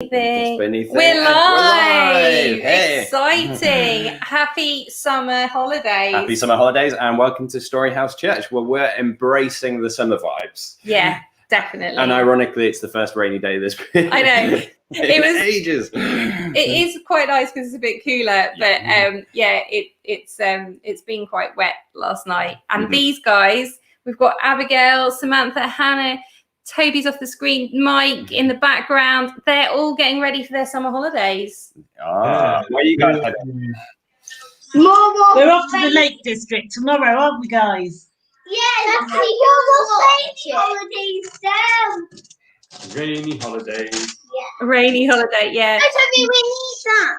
We're live. Hey. Exciting. Happy summer holidays. Happy summer holidays and welcome to StoryHouse Church, where we're embracing the summer vibes. Yeah, definitely. And ironically, it's the first rainy day this week. I know. It was ages. It is quite nice because it's a bit cooler, but it's been quite wet last night. And these guys, we've got Abigail, Samantha, Hannah, Toby's off the screen, Mike in the background. They're all getting ready for their summer holidays. Where are you guys heading? We're off to the Lake District tomorrow, aren't we, guys? Yeah, that's holidays down. Rainy holidays. Yeah. Rainy holiday, yeah. We need that.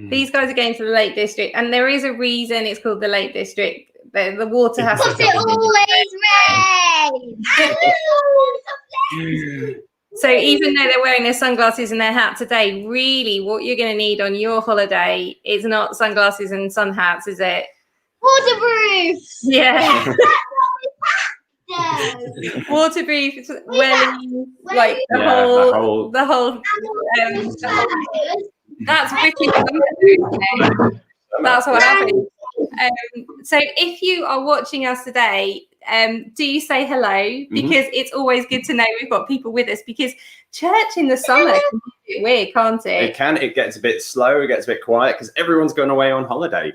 These guys are going to the Lake District, and there is a reason it's called the Lake District. The water has to. It always rains. So even though they're wearing their sunglasses and their hat today, really what you're going to need on your holiday is not sunglasses and sun hats, is it? Waterproof. Yeah. Waterproof, wellies, like the whole. That's wicked. That's what happened. So if you are watching us today, do say hello, because it's always good to know we've got people with us, because church in the summer can be a bit weird, can't it? It can. It gets a bit slow. It gets a bit quiet because everyone's gone away on holiday.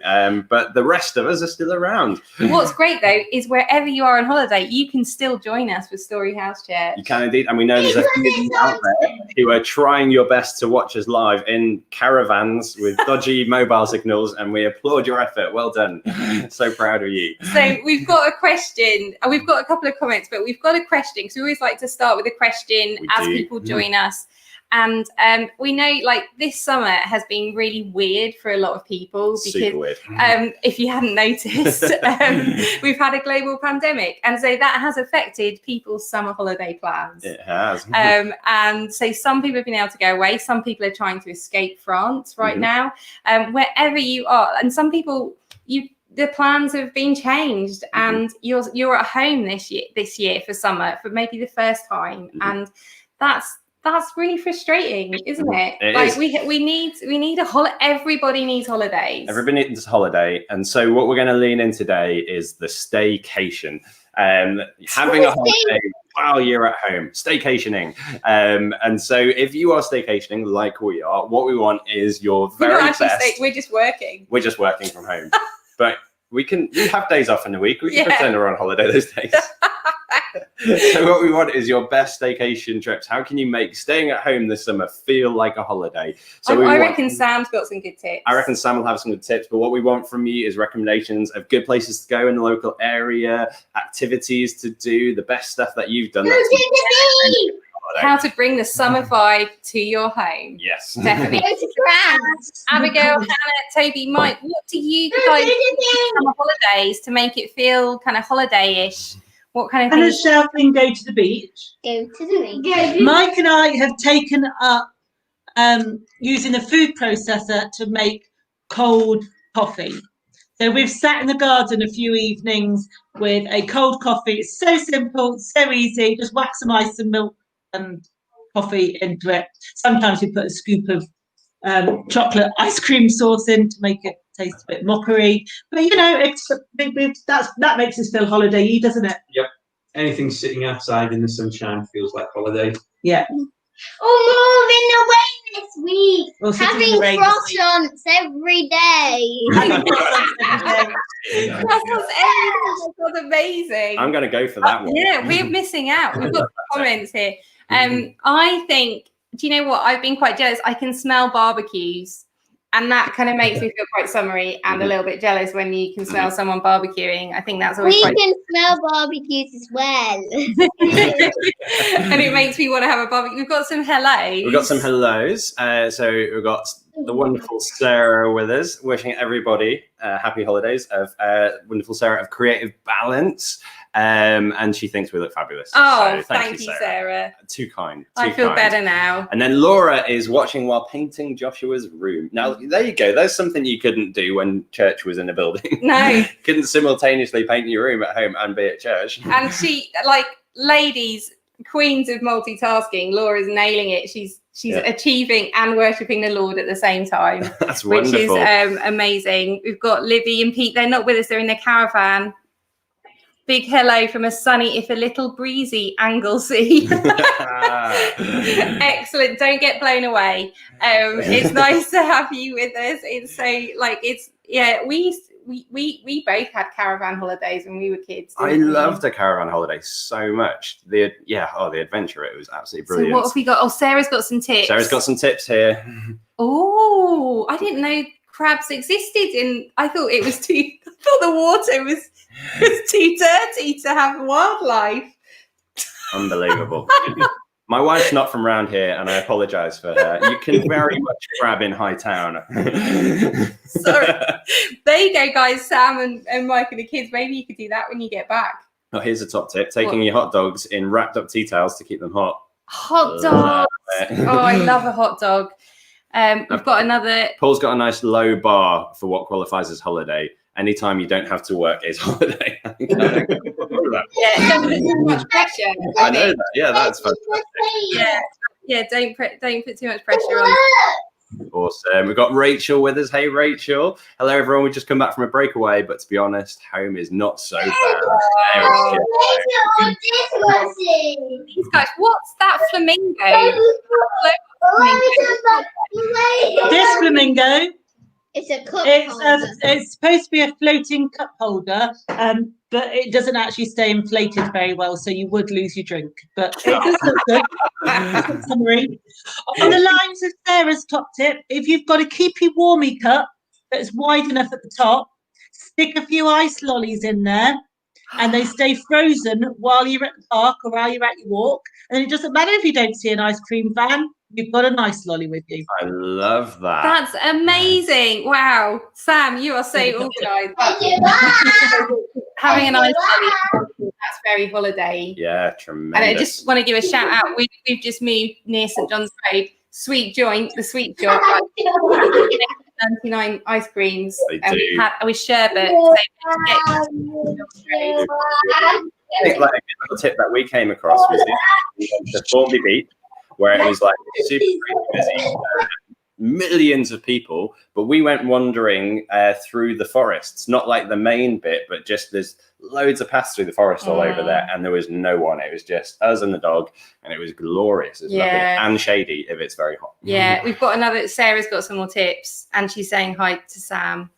But the rest of us are still around. What's great, though, is wherever you are on holiday, you can still join us with StoryHouse Church. You can indeed. And we know there's a few of you out there who are trying your best to watch us live in caravans with dodgy mobile signals, and we applaud your effort. Well done. So proud of you. So we've got a question. We've got a couple of comments, but we've got a question, because we always like to start with a question as people join us. And we know, like, this summer has been really weird for a lot of people, because super weird. If you hadn't noticed, we've had a global pandemic, and so that has affected people's summer holiday plans. It has. And so some people have been able to go away, some people are trying to escape France right now, wherever you are, and some people the plans have been changed, and you're at home this year for summer for maybe the first time, and that's really frustrating, isn't it? Is. We need a holiday. Everybody needs holidays. Everybody needs a holiday, and so what we're going to lean in today is the staycation. Having a holiday while you're at home, staycationing. And so if you are staycationing like we are, what we want is your very best. We're just working. We're just working from home, but we have days off in the week. We can pretend we're on holiday those days. So what we want is your best staycation trips. How can you make staying at home this summer feel like a holiday? So I reckon Sam's got some good tips. I reckon Sam will have some good tips, but what we want from you is recommendations of good places to go in the local area, activities to do, the best stuff that you've done. How to bring the summer vibe to your home. Yes. Definitely. Abigail, Hannah, Toby, Mike, what do you guys do for summer holidays to make it feel kind of holiday-ish? What kind of things? Hannah's shouting, go to the beach. Go to the beach. Mike and I have taken up using a food processor to make cold coffee. So we've sat in the garden a few evenings with a cold coffee. It's so simple, so easy. Just whack some ice and milk and coffee into it. Sometimes we put a scoop of chocolate ice cream sauce in to make it taste a bit mockery. But you know, that makes us feel holiday-y, doesn't it? Yep. Anything sitting outside in the sunshine feels like holiday. Yeah. Oh, moving away this week. Well, having croissants every day. That's amazing. I'm going to go for that one. Yeah, we're missing out. We've got comments here. I think, do you know what? I've been quite jealous. I can smell barbecues, and that kind of makes me feel quite summery and a little bit jealous when you can smell someone barbecuing. I think that's always We can smell barbecues as well. And it makes me want to have a barbecue. We've got some hellos. We've got some hellos. So we've got the wonderful Sarah with us, wishing everybody happy holidays of wonderful Sarah of Creative Balance. And she thinks we look fabulous. Oh, so thank you, Sarah. Too kind. I feel better now. And then Laura is watching while painting Joshua's room. Now, there you go. There's something you couldn't do when church was in a building. No. Couldn't simultaneously paint your room at home and be at church. And she, like, ladies, queens of multitasking. Laura's nailing it. She's achieving and worshipping the Lord at the same time. That's wonderful. Which is amazing. We've got Libby and Pete. They're not with us. They're in their caravan. Big hello from a sunny, if a little breezy, Anglesey. Excellent. Don't get blown away. It's nice to have you with us. It's so we both had caravan holidays when we were kids. I loved a caravan holiday so much. The adventure, it was absolutely brilliant. So what have we got? Oh, Sarah's got some tips. Sarah's got some tips here. Oh, I didn't know crabs existed I thought the water was too dirty to have wildlife. Unbelievable. My wife's not from around here, and I apologise for her. You can very much crab in Hightown. Sorry. There you go, guys. Sam and Mike and the kids. Maybe you could do that when you get back. Oh, here's a top tip. Taking your hot dogs in wrapped up tea towels to keep them hot. Hot dogs. Oh, I love a hot dog. We've got another. Paul's got a nice low bar for what qualifies as holiday. Anytime you don't have to work is holiday. Yeah, don't put too much pressure. I know that. Yeah, that's fantastic. Yeah. Don't put too much pressure on. Awesome. We've got Rachel with us. Hey, Rachel. Hello, everyone. We've just come back from a breakaway, but to be honest, home is not so bad. These guys, what's that flamingo? This flamingo. It's a cup holder. It's supposed to be a floating cup holder, but it doesn't actually stay inflated very well, so you would lose your drink. But it does look good. Summary. On the lines of Sarah's top tip, if you've got a keepy warmy cup that's wide enough at the top, stick a few ice lollies in there, and they stay frozen while you're at the park or while you're at your walk. And it doesn't matter if you don't see an ice cream van. You've got a nice lolly with you. I love that. That's amazing. Wow. Sam, you are so organised. Having a nice lolly, that's very holiday. Yeah, tremendous. And I just want to give a shout out. We've just moved near St John's Road. Sweet Joint, the sweet shop. 99 ice creams. And we had with sherbet. I think like a little tip that we came across was the Formby Beach, where it was like super busy, millions of people, but we went wandering through the forests, not like the main bit, but just there's loads of paths through the forest all over there, and there was no one. It was just us and the dog, and it was glorious. It was lovely and shady if it's very hot. Yeah, we've got another. Sarah's got some more tips, and she's saying hi to Sam.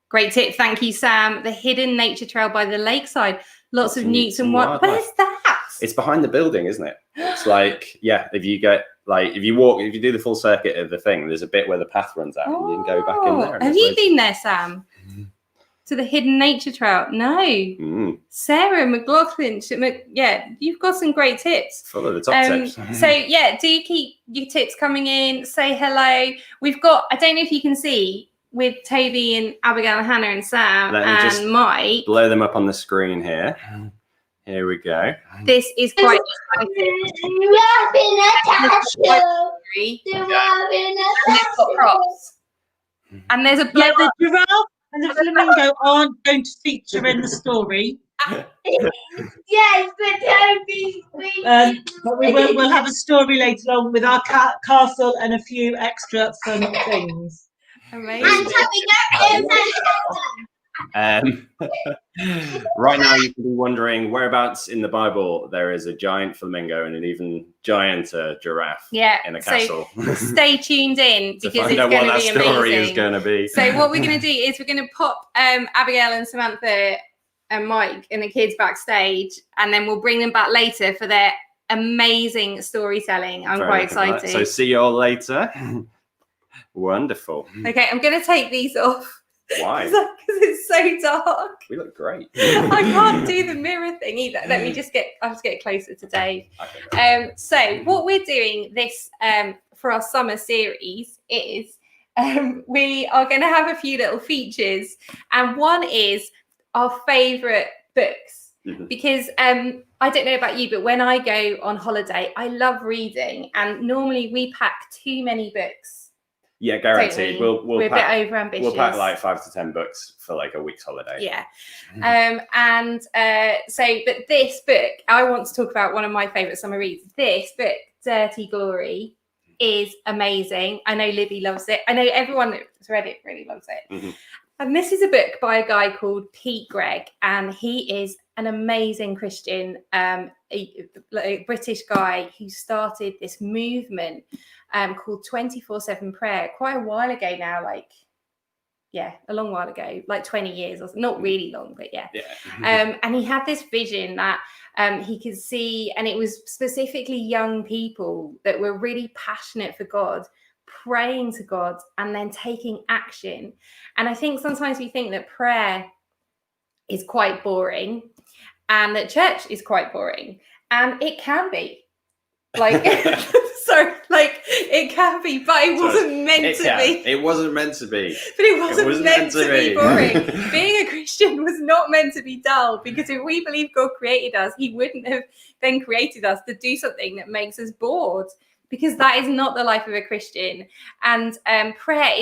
Great tip, thank you, Sam. The hidden nature trail by the lakeside. Lots of newts and what? Where's that? It's behind the building, isn't it? It's like, if you get if you do the full circuit of the thing, there's a bit where the path runs out, and you can go back in there. Have you been there, Sam? To the hidden nature trail? No. Sarah McLaughlin. You've got some great tips. Full of the top tips. So do keep your tips coming in. Say hello. We've got. I don't know if you can see. With Toby and Abigail and Hannah and Sam and Mike. Blow them up on the screen here. Here we go. This is quite exciting. And there's a the giraffe and the flamingo aren't going to feature in the story. Yes, but but we'll have a story later on with our castle and a few extra fun things. Amazing. Right now you can be wondering whereabouts in the Bible there is a giant flamingo and an even gianter giraffe in a castle. So stay tuned in because it's going to be amazing. That story is going to be. So what we're going to do is we're going to pop Abigail and Samantha and Mike and the kids backstage, and then we'll bring them back later for their amazing storytelling. I'm quite excited. So see you all later. Wonderful. Okay, I'm going to take these off. Why? Because it's so dark. We look great. I can't do the mirror thing either. Let me I'll just get closer to Dave. Okay. So what we're doing this for our summer series is we are going to have a few little features, and one is our favourite books. Because I don't know about you, but when I go on holiday, I love reading, and normally we pack too many books. Yeah, guaranteed. We're a bit over ambitious. We'll pack like 5 to 10 books for like a week's holiday. Yeah. But this book, I want to talk about one of my favourite summer reads. This book, Dirty Glory, is amazing. I know Libby loves it. I know everyone that's read it really loves it. Mm-hmm. And this is a book by a guy called Pete Gregg, and he is an amazing Christian, a British guy who started this movement called 24/7 prayer quite a while ago now, a long while ago, like 20 years or not really long, but yeah. And he had this vision that he could see, and it was specifically young people that were really passionate for God, praying to God and then taking action. And I think sometimes we think that prayer is quite boring and that church is quite boring, and it can be. It can be, but it wasn't meant to be. It wasn't meant to be. But it wasn't meant to be boring. Being a Christian was not meant to be dull, because if we believe God created us, he wouldn't have then created us to do something that makes us bored, because that is not the life of a Christian. And prayer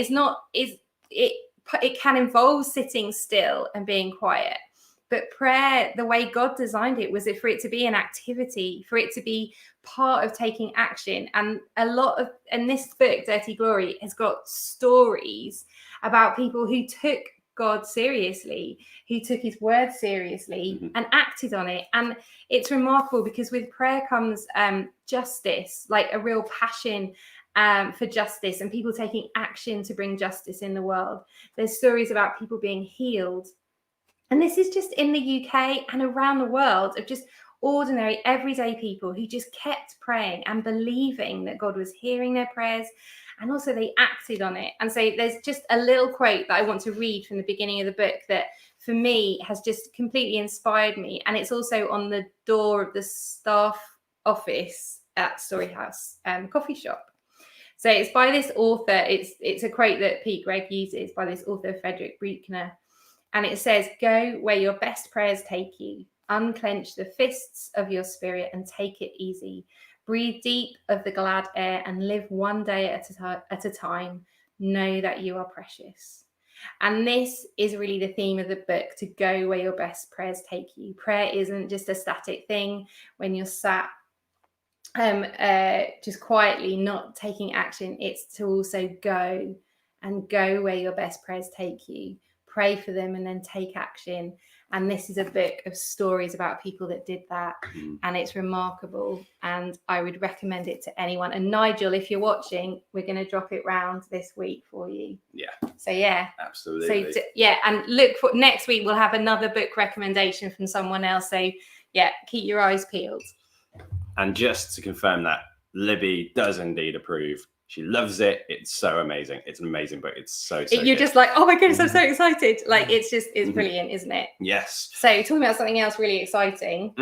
it can involve sitting still and being quiet. But prayer, the way God designed it, was for it to be an activity, for it to be part of taking action. And this book, Dirty Glory, has got stories about people who took God seriously, who took his word seriously and acted on it. And it's remarkable, because with prayer comes justice, like a real passion for justice, and people taking action to bring justice in the world. There's stories about people being healed. And this is just in the UK and around the world, of just ordinary, everyday people who just kept praying and believing that God was hearing their prayers, and also they acted on it. And so there's just a little quote that I want to read from the beginning of the book that, for me, has just completely inspired me. And it's also on the door of the staff office at StoryHouse coffee shop. So it's by this author. It's a quote that Pete Gregg uses by this author, Frederick Buechner. And it says, "Go where your best prayers take you. Unclench the fists of your spirit and take it easy. Breathe deep of the glad air and live one day at a time. Know that you are precious." And this is really the theme of the book, to go where your best prayers take you. Prayer isn't just a static thing when you're sat just quietly not taking action. It's to also go where your best prayers take you. Pray for them and then take action. And this is a book of stories about people that did that. And it's remarkable. And I would recommend it to anyone. And Nigel, if you're watching, we're going to drop it round this week for you. Yeah. So, yeah. Absolutely. So, and look for next week, we'll have another book recommendation from someone else. So, yeah, keep your eyes peeled. And just to confirm that, Libby does indeed approve. She loves it. It's so amazing. It's an amazing book. It's so You're good. just like, oh my goodness, I'm so excited. Like, it's brilliant, isn't it? Yes. So talking about something else really exciting.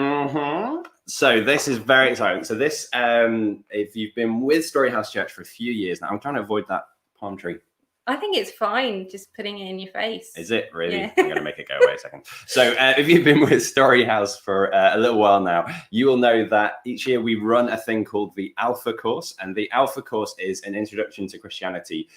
So this is very exciting. So this, if you've been with StoryHouse Church for a few years now, I'm trying to avoid that palm tree. I think it's fine just putting it in your face. Is it really? Yeah. I'm going to make it go away a second. So if you've been with StoryHouse for a little while now, you will know that each year we run a thing called the Alpha Course. And the Alpha Course is an introduction to Christianity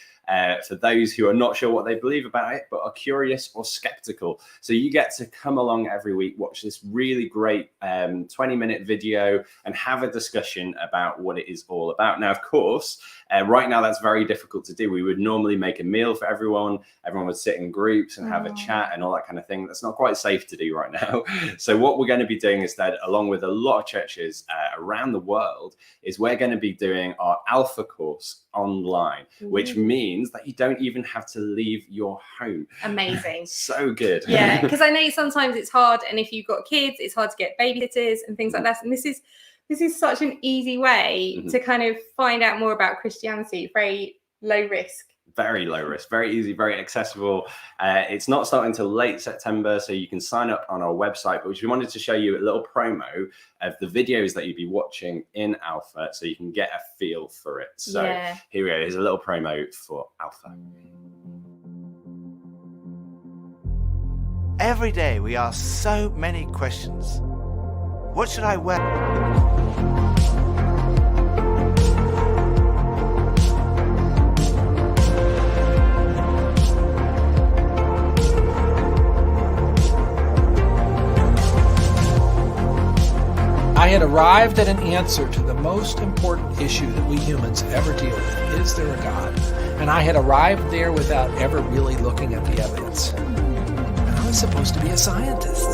for those who are not sure what they believe about it, but are curious or skeptical. So you get to come along every week, watch this really great 20-minute video and have a discussion about what it is all about. Now, of course, right now that's very difficult to do. We would normally make a meal for everyone. Everyone would sit in groups and have a chat and all that kind of thing. That's not quite safe to do right now. So what we're going to be doing instead, along with a lot of churches around the world, is we're going to be doing our Alpha Course online, which means that you don't even have to leave your home. Amazing. So good. Yeah, because I know sometimes it's hard, and if you've got kids, it's hard to get babysitters and things like that. And this is such an easy way to kind of find out more about Christianity. Very low risk. Very low risk, very easy, very accessible. It's not starting till late September, so you can sign up on our website. But we wanted to show you a little promo of the videos that you'd be watching in Alpha, so you can get a feel for it. So here we go. Here's a little promo for Alpha. Every day we ask so many questions. What should I wear? had arrived at an answer to the most important issue that we humans ever deal with. Is there a God? And I had arrived there without ever really looking at the evidence. And I was supposed to be a scientist.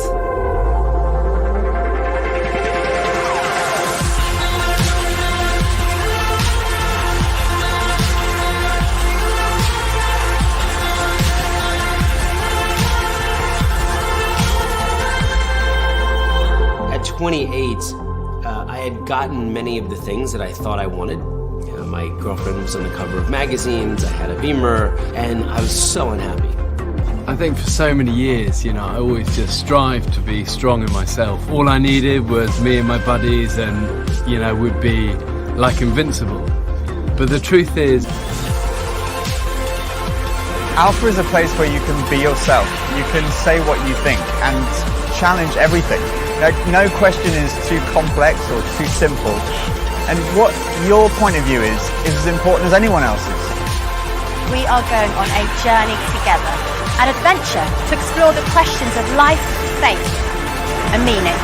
At 28, I had gotten many of the things that I thought I wanted. My girlfriend was on the cover of magazines, I had a Beamer, and I was so unhappy. I think for so many years, I always just strived to be strong in myself. All I needed was me and my buddies and, we'd be like invincible. But the truth is, Alpha is a place where you can be yourself. You can say what you think and challenge everything. No question is too complex or too simple. And what your point of view is as important as anyone else's. We are going on a journey together, an adventure to explore the questions of life, faith, and meaning.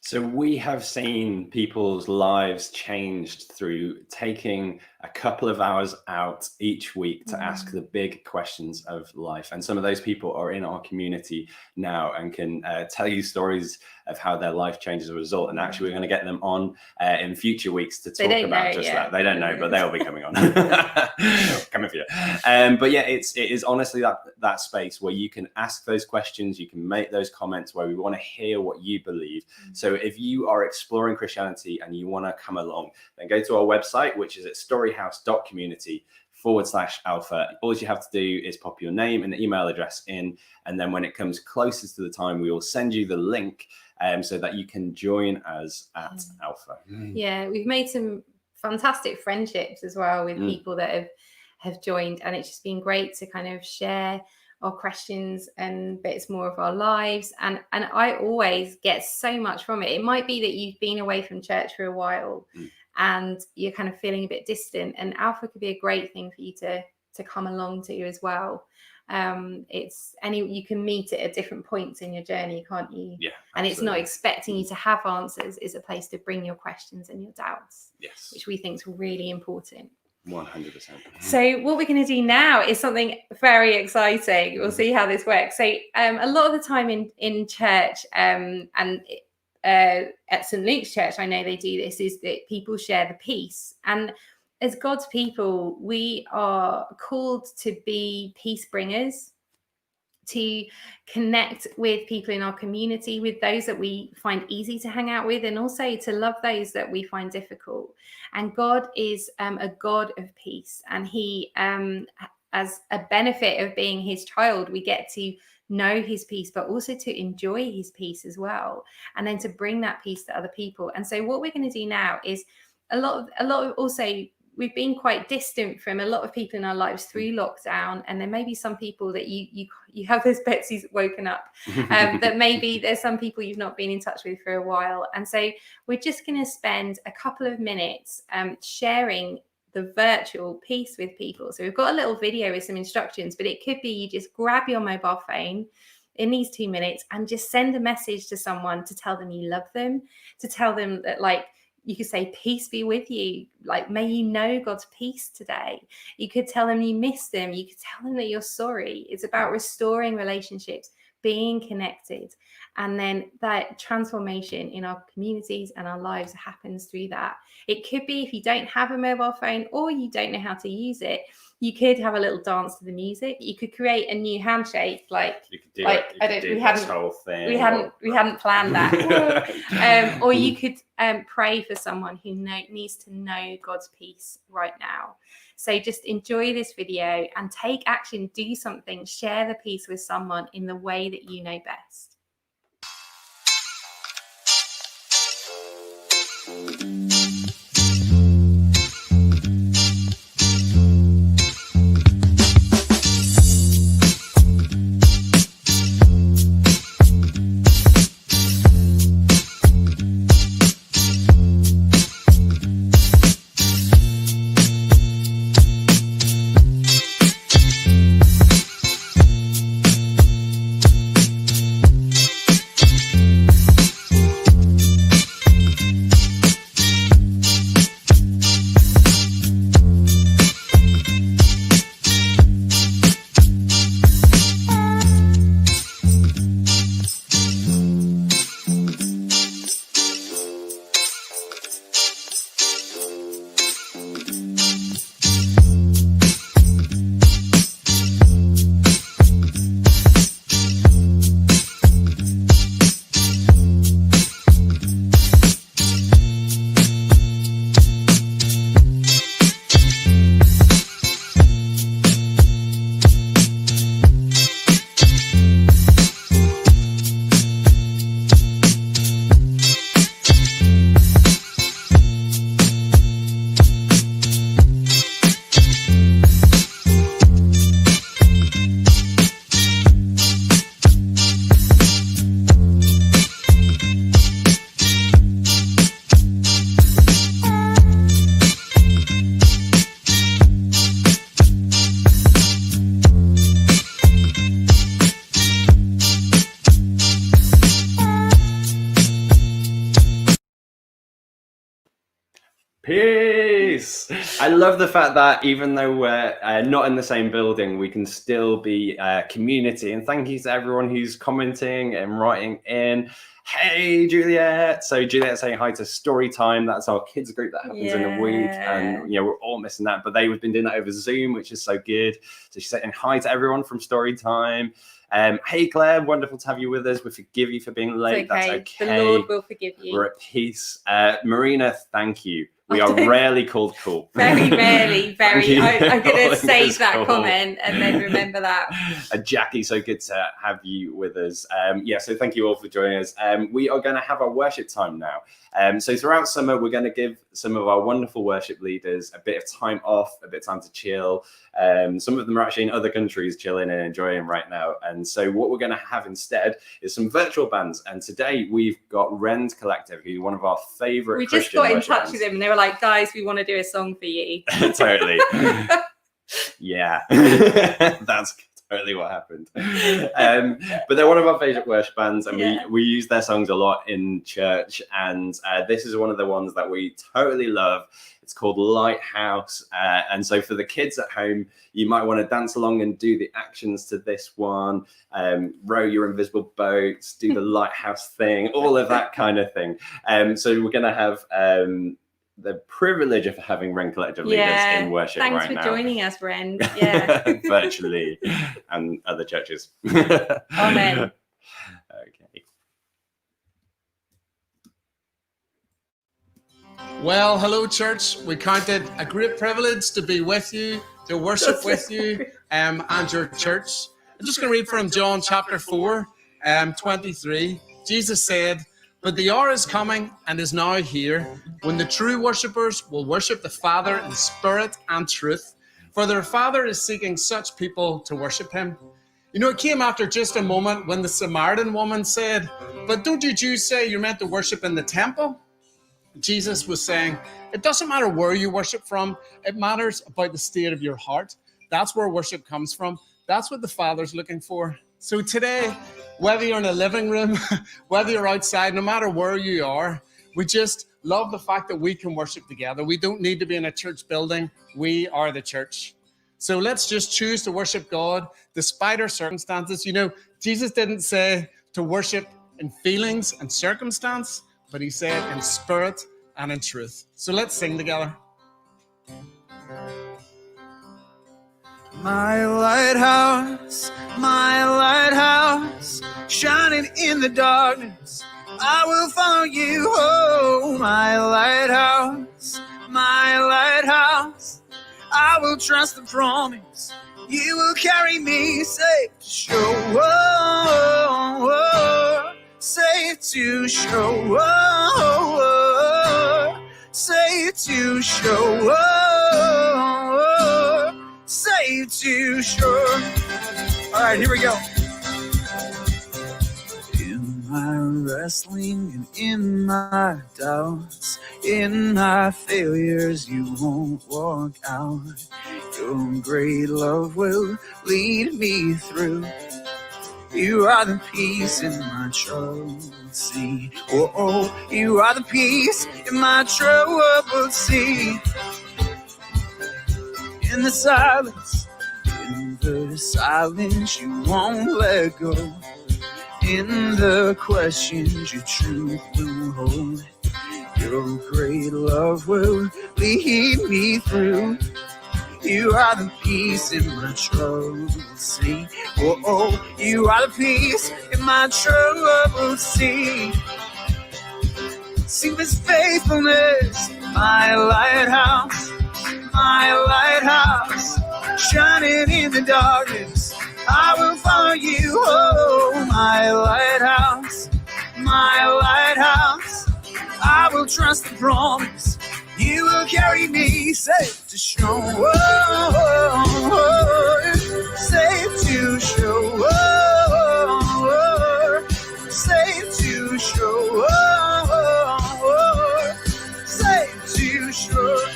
So we have seen people's lives changed through taking a couple of hours out each week to ask the big questions of life. And some of those people are in our community now and can tell you stories of how their life changed as a result. And actually, we're going to get them on in future weeks to talk about just that. They don't know, but they'll be coming on. Coming for you. But yeah, it is honestly that space where you can ask those questions, you can make those comments, where we want to hear what you believe. So if you are exploring Christianity and you want to come along, then go to our website, which is at storyhouse.community/alpha. All you have to do is pop your name and email address in. And then when it comes closest to the time, we will send you the link so that you can join us at Alpha. Yeah, we've made some fantastic friendships as well with people that have joined. And it's just been great to kind of share our questions and bits more of our lives. And I always get so much from it. It might be that you've been away from church for a while and you're kind of feeling a bit distant, and Alpha could be a great thing for you to come along to as well. You can meet it at different points in your journey, can't you? Yeah. And it's not expecting you to have answers. It's a place to bring your questions and your doubts. Yes. Which we think is really important. 100%. So what we're going to do now is something very exciting. We'll see how this works. So a lot of the time in church and at St. Luke's Church, I know they do this, is that people share the peace. And as God's people, we are called to be peace bringers, to connect with people in our community, with those that we find easy to hang out with, and also to love those that we find difficult. And God is a God of peace. And he, as a benefit of being his child, we get to know his peace, but also to enjoy his peace as well. And then to bring that peace to other people. And so what we're going to do now is a lot of also, we've been quite distant from a lot of people in our lives through lockdown. And there may be some people that you have this Betsy's woken up, that maybe there's some people you've not been in touch with for a while. And so we're just going to spend a couple of minutes sharing the virtual piece with people. So we've got a little video with some instructions, but it could be you just grab your mobile phone in these 2 minutes and just send a message to someone to tell them you love them, to tell them that, like, you could say, peace be with you. Like, may you know God's peace today. You could tell them you miss them. You could tell them that you're sorry. It's about restoring relationships, being connected. And then that transformation in our communities and our lives happens through that. It could be, if you don't have a mobile phone or you don't know how to use it, you could have a little dance to the music. You could create a new handshake, like you could do we hadn't planned that. Or you could pray for someone who needs to know God's peace right now. So just enjoy this video and take action, do something, share the peace with someone in the way that you know best. Peace. I love the fact that even though we're not in the same building, we can still be a community. And thank you to everyone who's commenting and writing in. Hey, Juliet. So Juliet's saying hi to Storytime. That's our kids group that happens in a week. And, we're all missing that. But they've been doing that over Zoom, which is so good. So she's saying hi to everyone from Storytime. Hey, Claire, wonderful to have you with us. We forgive you for being late. It's okay. That's okay. The Lord will forgive you. We're at peace. Marina, thank you. We are rarely called cool. Very rarely, very. I'm going to save that cool. comment and then remember that. Jackie, so good to have you with us. So thank you all for joining us. We are going to have our worship time now. So throughout summer, we're going to give some of our wonderful worship leaders a bit of time off, a bit of time to chill. Some of them are actually in other countries chilling and enjoying right now. And so what we're going to have instead is some virtual bands. And today we've got Rend Collective, who's one of our favorite We just got in touch with them and they were like, guys, we want to do a song for you. Totally. Yeah, that's totally what happened. But they're one of our favorite worship bands, and we use their songs a lot in church. And this is one of the ones that we totally love. It's called Lighthouse. And so for the kids at home, you might want to dance along and do the actions to this one, row your invisible boats, do the lighthouse thing, all of that kind of thing. So we're going to have the privilege of having Rend Collective leaders in worship right now. Thanks for joining us, Rend. Yeah. Virtually, and other churches. Amen. Okay. Well, hello, church. We count it a great privilege to be with you, to worship with you and your church. I'm just going to read from John chapter 4, 23. Jesus said, "But the hour is coming and is now here when the true worshippers will worship the Father in spirit and truth, for their Father is seeking such people to worship him." You know, it came after just a moment when the Samaritan woman said, "But don't you Jews say you're meant to worship in the temple?" Jesus was saying, it doesn't matter where you worship from. It matters about the state of your heart. That's where worship comes from. That's what the Father's looking for. So today, whether you're in a living room, whether you're outside, no matter where you are, we just love the fact that we can worship together. We don't need to be in a church building. We are the church. So let's just choose to worship God despite our circumstances. You know, Jesus didn't say to worship in feelings and circumstance, but he said in spirit and in truth. So let's sing together. My lighthouse, shining in the darkness, I will follow you. Oh, my lighthouse, I will trust the promise. You will carry me safe to shore. Oh, oh, safe to shore. Oh, oh, safe to shore. Oh, safe to shore. All right, here we go. In my wrestling and in my doubts, in my failures, you won't walk out. Your great love will lead me through. You are the peace in my troubled sea. Oh, oh, you are the peace in my troubled sea. In the silence, you won't let go. In the questions, your truth will hold. Your great love will lead me through. You are the peace in my troubled sea. Oh, oh, you are the peace in my troubled sea. Sing this faithfulness, my lighthouse, shining in the darkness. I will follow you, oh, my lighthouse, I will trust the promise. You will carry me safe to shore. Oh, oh, oh, safe to shore. Oh, oh, safe to shore. Oh, oh, safe to shore.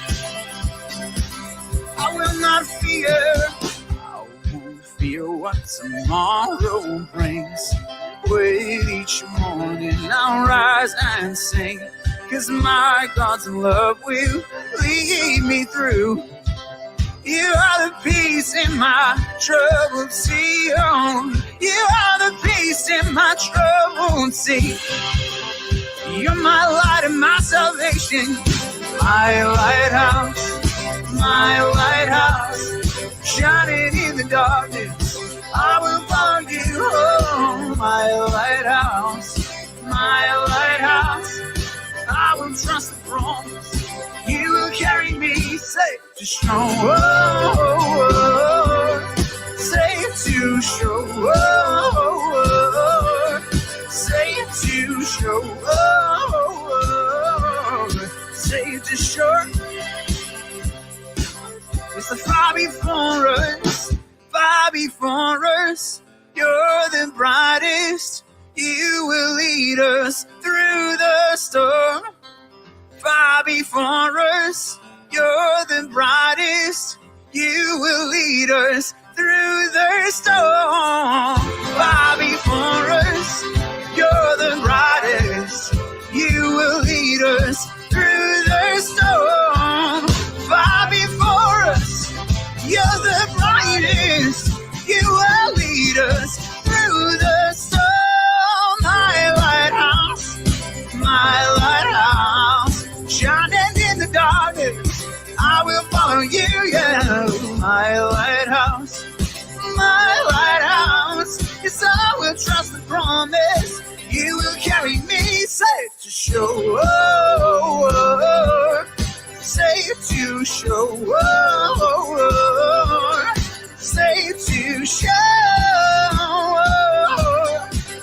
I will not fear. I won't fear what tomorrow brings. With each morning I'll rise and sing. 'cause my God's love will lead me through. You are the peace in my troubled sea. Oh, you are the peace in my troubled sea. You're my light and my salvation, my lighthouse, shining in the darkness. I will follow you home, my lighthouse, I will trust the promise. You will carry me safe to shore, safe to shore, safe to shore, safe to shore. It's the far before us, you're the brightest. You will lead us through the storm. Far before us, you're the brightest. You will lead us through the storm. Far before us, you're the brightest. You will lead us through the storm. Far before us, you're the brightest. You will lead us through the storm. My lighthouse, shining in the darkness. I will follow you, yeah. My lighthouse, yes, I will trust the promise. You will carry me safe to shore, safe to shore, safe to shore,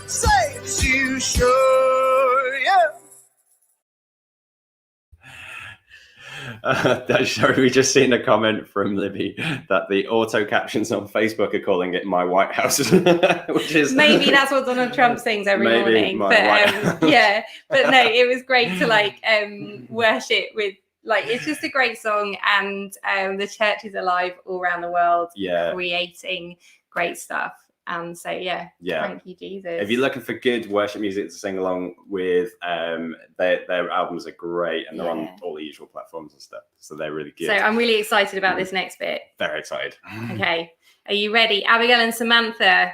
safe to shore, yeah. Sorry, we just seen a comment from Libby that the auto captions on Facebook are calling it My White House, which is maybe that's what Donald Trump sings every morning. But yeah, but no, it was great to worship with. It's just a great song, and the church is alive all around the world, creating great stuff. And so, thank you, Jesus. If you're looking for good worship music to sing along with, their albums are great, and they're on all the usual platforms and stuff. So they're really good. So I'm really excited about this next bit. Very excited. Okay, are you ready, Abigail and Samantha?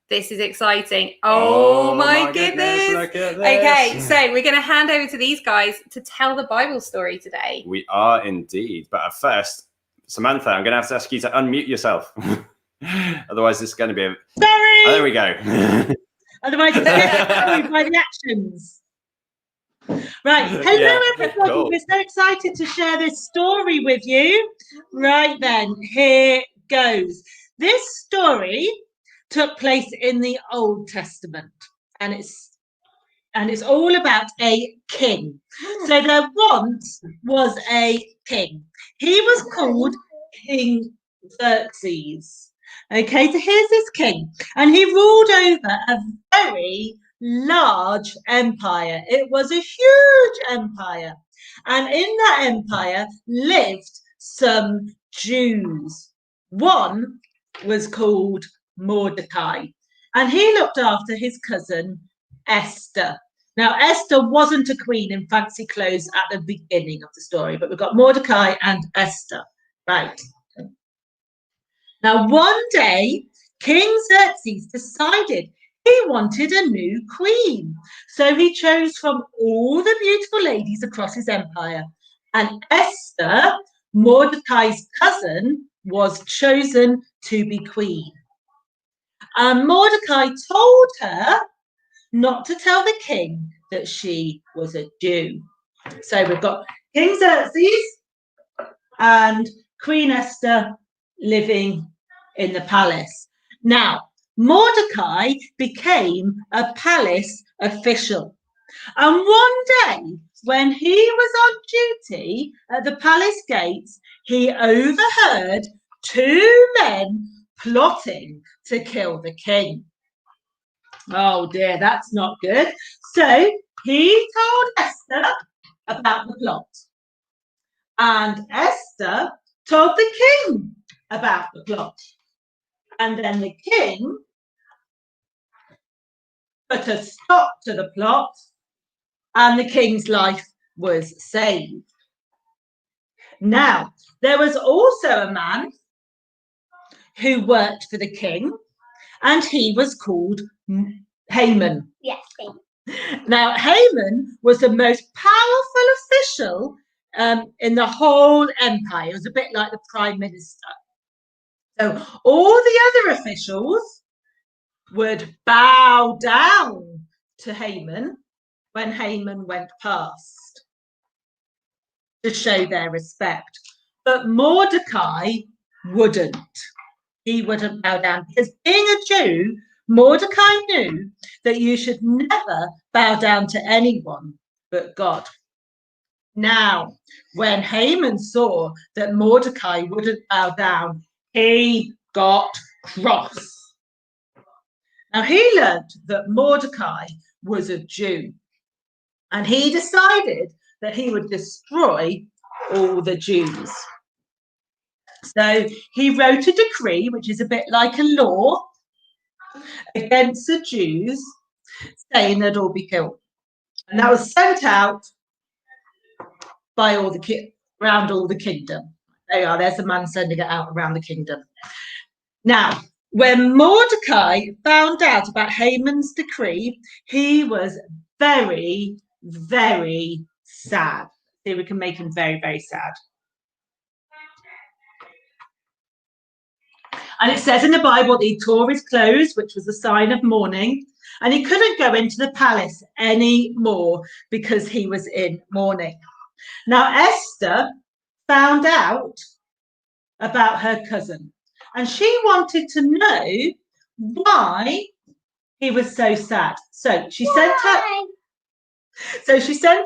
This is exciting. Oh my goodness. Look at this. Okay, so we're going to hand over to these guys to tell the Bible story today. We are indeed. But at first, Samantha, I'm going to have to ask you to unmute yourself. Otherwise, this is going to be Sorry! Oh, there we go. Otherwise, it's carried by the actions. Right. Hello, everybody. Cool. We're so excited to share this story with you. Right then, here goes. This story took place in the Old Testament, and it's all about a king. So there once was a king. He was called King Xerxes. Okay, so here's this king, and he ruled over a very large empire. It was a huge empire, and in that empire lived some Jews. One was called Mordecai, and he looked after his cousin Esther. Now, Esther wasn't a queen in fancy clothes at the beginning of the story, but we've got Mordecai and Esther. Right. Now, one day, King Xerxes decided he wanted a new queen. So he chose from all the beautiful ladies across his empire. And Esther, Mordecai's cousin, was chosen to be queen. And Mordecai told her not to tell the king that she was a Jew. So we've got King Xerxes and Queen Esther living in the palace. Now, Mordecai became a palace official. And one day, when he was on duty at the palace gates, he overheard two men plotting to kill the king. Oh dear, that's not good. So he told Esther about the plot. And Esther told the king about the plot. And then the king put a stop to the plot, and the king's life was saved. Now, there was also a man who worked for the king, and he was called Haman. Yes. Now, Haman was the most powerful official in the whole empire. It was a bit like the prime minister. So all the other officials would bow down to Haman when Haman went past to show their respect. But Mordecai wouldn't. He wouldn't bow down because, being a Jew, Mordecai knew that you should never bow down to anyone but God. Now, when Haman saw that Mordecai wouldn't bow down, he got cross. Now, he learned that Mordecai was a Jew, and he decided that he would destroy all the Jews. So he wrote a decree, which is a bit like a law, against the Jews, saying they'd all be killed. And that was sent out by around all the kingdom. There you are, there's a man sending it out around the kingdom. Now, when Mordecai found out about Haman's decree, he was very, very sad. See, we can make him very, very sad. And it says in the Bible that he tore his clothes, which was a sign of mourning, and he couldn't go into the palace anymore because he was in mourning. Now, Esther found out about her cousin, and she wanted to know why he was so sad. So she sent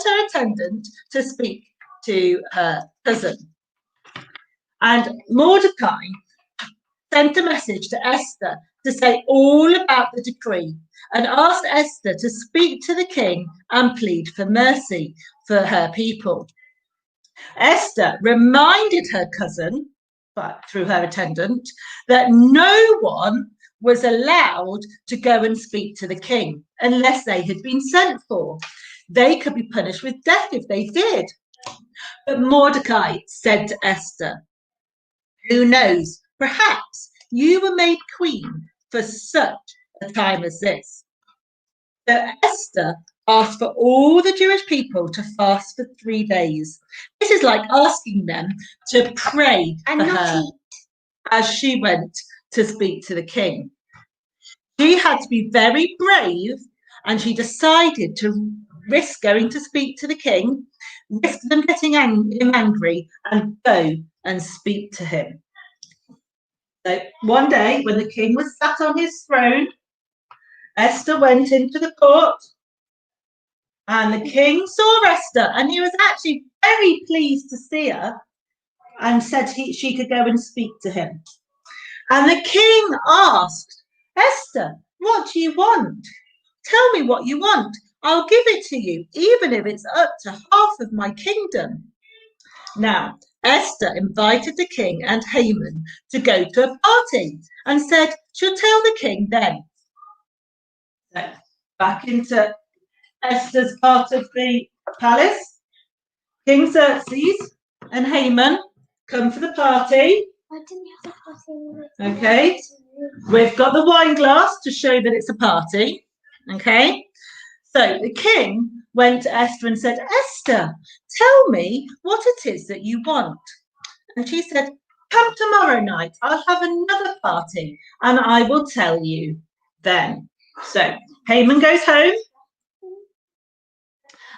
her attendant to speak to her cousin. And Mordecai sent a message to Esther to say all about the decree and asked Esther to speak to the king and plead for mercy for her people. Esther reminded her cousin, but through her attendant, that no one was allowed to go and speak to the king unless they had been sent for. They could be punished with death if they did. But Mordecai said to Esther, "Who knows, perhaps you were made queen for such a time as this." So Esther asked for all the Jewish people to fast for 3 days. This is like asking them to pray for her as she went to speak to the king. She had to be very brave, and she decided to risk going to speak to the king, risk them getting him angry, and go and speak to him. So one day, when the king was sat on his throne, Esther went into the court, and the king saw Esther, and he was actually very pleased to see her, and said she could go and speak to him. And the king asked, "Esther, what do you want? Tell me what you want. I'll give it to you, even if it's up to half of my kingdom." Now, Esther invited the king and Haman to go to a party and said she'll tell the king then. So, back into Esther's part of the palace. King Xerxes and Haman come for the party. Okay, we've got the wine glass to show that it's a party. Okay, so the king went to Esther and said, "Esther, tell me what it is that you want." And she said, "Come tomorrow night, I'll have another party and I will tell you then." So Haman goes home,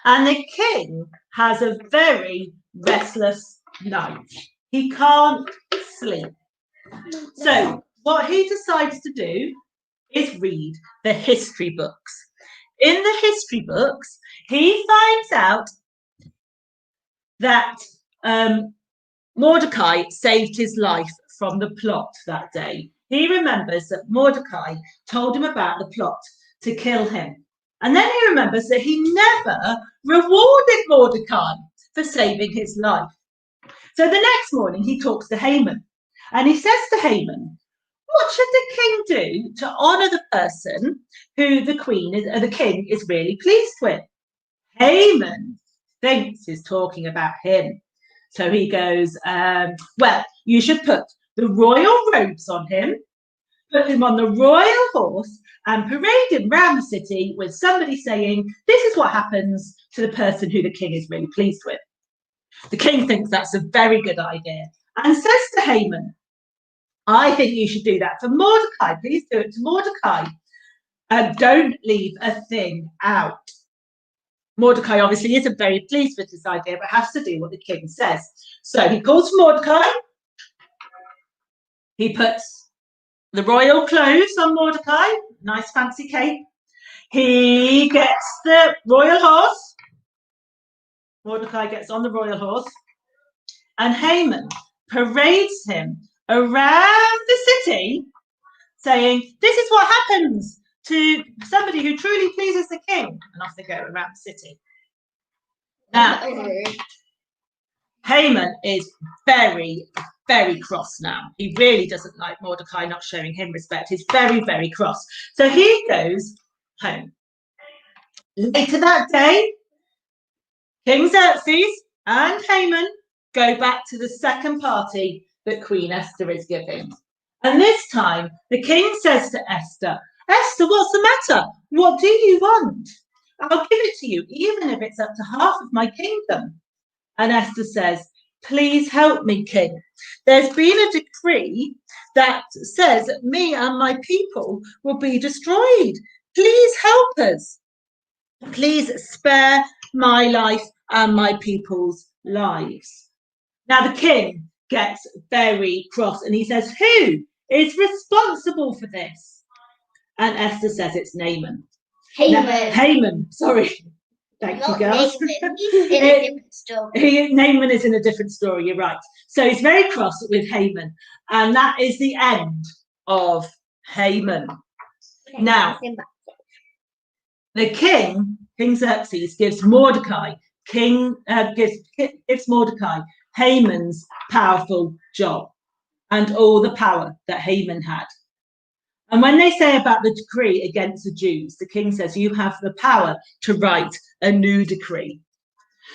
and the king has a very restless night. He can't sleep. So what he decides to do is read the history books. In the history books, he finds out that Mordecai saved his life from the plot that day. He remembers that Mordecai told him about the plot to kill him. And then he remembers that he never rewarded Mordecai for saving his life. So the next morning he talks to Haman, and he says to Haman, "What should the king do to honour the person who the king is really pleased with?" Haman thinks is talking about him. So he goes, well, you should put the royal robes on him, put him on the royal horse, and parade him round the city with somebody saying, this is what happens to the person who the king is really pleased with. The king thinks that's a very good idea and says to Haman, I think you should do that for Mordecai. Please do it to Mordecai. Don't leave a thing out. Mordecai obviously isn't very pleased with this idea, but has to do what the king says. So he calls for Mordecai. He puts the royal clothes on Mordecai, nice fancy cape. He gets the royal horse. Mordecai gets on the royal horse. And Haman parades him around the city, saying, this is what happens to somebody who truly pleases the king. And off they go around the city. Now, Haman is very, very cross now. He really doesn't like Mordecai not showing him respect. He's very, very cross. So he goes home. Later that day, King Xerxes and Haman go back to the second party that Queen Esther is giving. And this time, the king says to Esther, Esther, what's the matter? What do you want? I'll give it to you, even if it's up to half of my kingdom. And Esther says, please help me, king. There's been a decree that says that me and my people will be destroyed. Please help us. Please spare my life and my people's lives. Now the king gets very cross and he says, who is responsible for this? And Esther says it's Naaman. Haman, sorry. Thank you, girls. He's in a different story. Naaman is in a different story, you're right. So he's very cross with Haman. And that is the end of Haman. Now, the king, King Xerxes, gives Mordecai, gives Mordecai Haman's powerful job and all the power that Haman had. And when they say about the decree against the Jews, the king says, you have the power to write a new decree.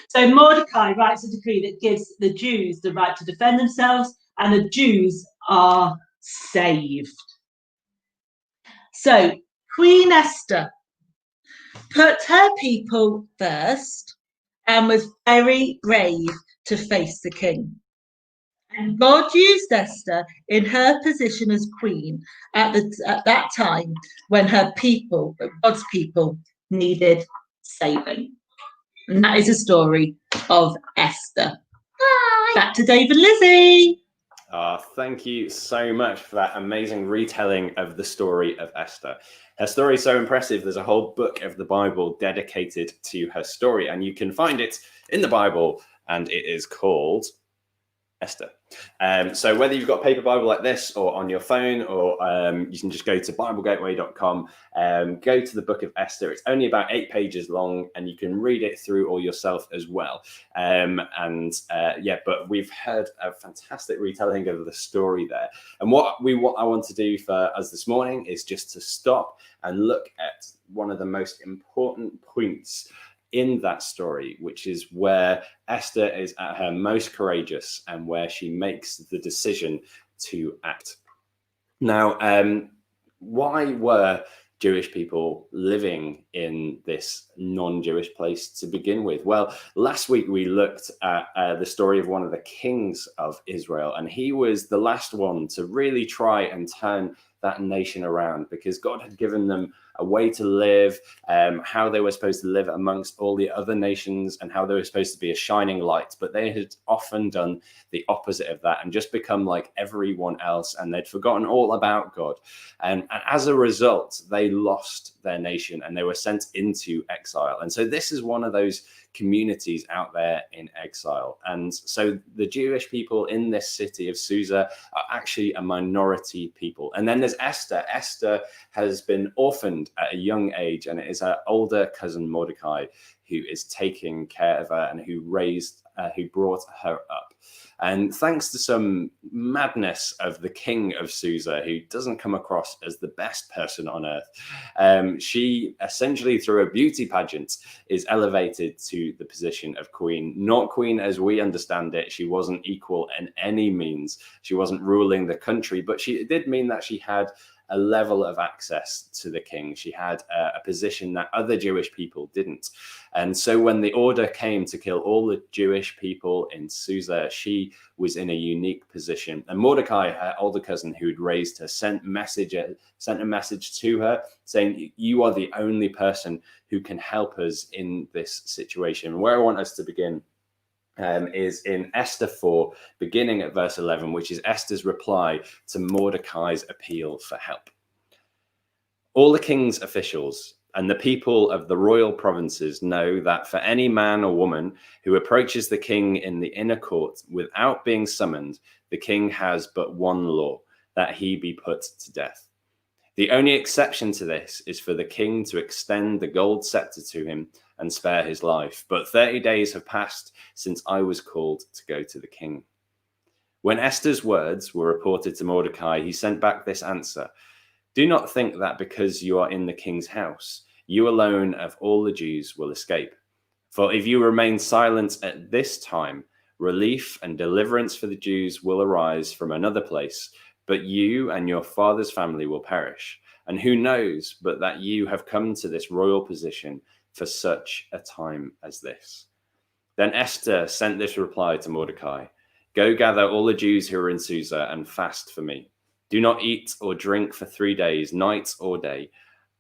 So Mordecai writes a decree that gives the Jews the right to defend themselves, and the Jews are saved. So Queen Esther put her people first and was very brave to face the king. And God used Esther in her position as queen at that time when her people, God's people, needed saving. And that is a story of Esther. Bye. Back to Dave and Lizzie. Thank you so much for that amazing retelling of the story of Esther. Her story is so impressive. There's a whole book of the Bible dedicated to her story, and you can find it in the Bible, and it is called Esther. So whether you've got a paper Bible like this or on your phone, or you can just go to BibleGateway.com, go to the book of Esther. It's only about 8 pages long, and you can read it through all yourself as well. But we've heard a fantastic retelling of the story there. And what I want to do for us this morning is just to stop and look at one of the most important points in that story, which is where Esther is at her most courageous and where she makes the decision to act. Now, why were Jewish people living in this non-Jewish place to begin with? Well, last week we looked at the story of one of the kings of Israel, and he was the last one to really try and turn that nation around, because God had given them a way to live, how they were supposed to live amongst all the other nations, and how they were supposed to be a shining light. But they had often done the opposite of that and just become like everyone else, and they'd forgotten all about God. And as a result, they lost their nation and they were sent into exile. And so this is one of those communities out there in exile. And so the Jewish people in this city of Susa are actually a minority people. And then there's Esther. Esther has been orphaned at a young age, and it is her older cousin Mordecai who is taking care of her and who brought her up. And thanks to some madness of the king of Susa, who doesn't come across as the best person on earth, she essentially, through a beauty pageant, is elevated to the position of queen. Not queen as we understand it. She wasn't equal in any means. She wasn't ruling the country, but it did mean that she had a level of access to the king. She had a position that other Jewish people didn't. And so when the order came to kill all the Jewish people in Susa, she was in a unique position. And Mordecai, her older cousin who had raised her, sent a message to her saying, you are the only person who can help us in this situation. Where I want us to begin is in Esther 4, beginning at verse 11, which is Esther's reply to Mordecai's appeal for help. All the king's officials and the people of the royal provinces know that for any man or woman who approaches the king in the inner court without being summoned, the king has but one law, that he be put to death. The only exception to this is for the king to extend the gold scepter to him and spare his life. But 30 days have passed since I was called to go to the king. When Esther's words were reported to Mordecai, he sent back this answer. Do not think that because you are in the king's house, you alone of all the Jews will escape. For if you remain silent at this time, relief and deliverance for the Jews will arise from another place, but you and your father's family will perish. And who knows but that you have come to this royal position for such a time as this. Then Esther sent this reply to Mordecai. Go gather all the Jews who are in Susa and fast for me. Do not eat or drink for 3 days, night or day.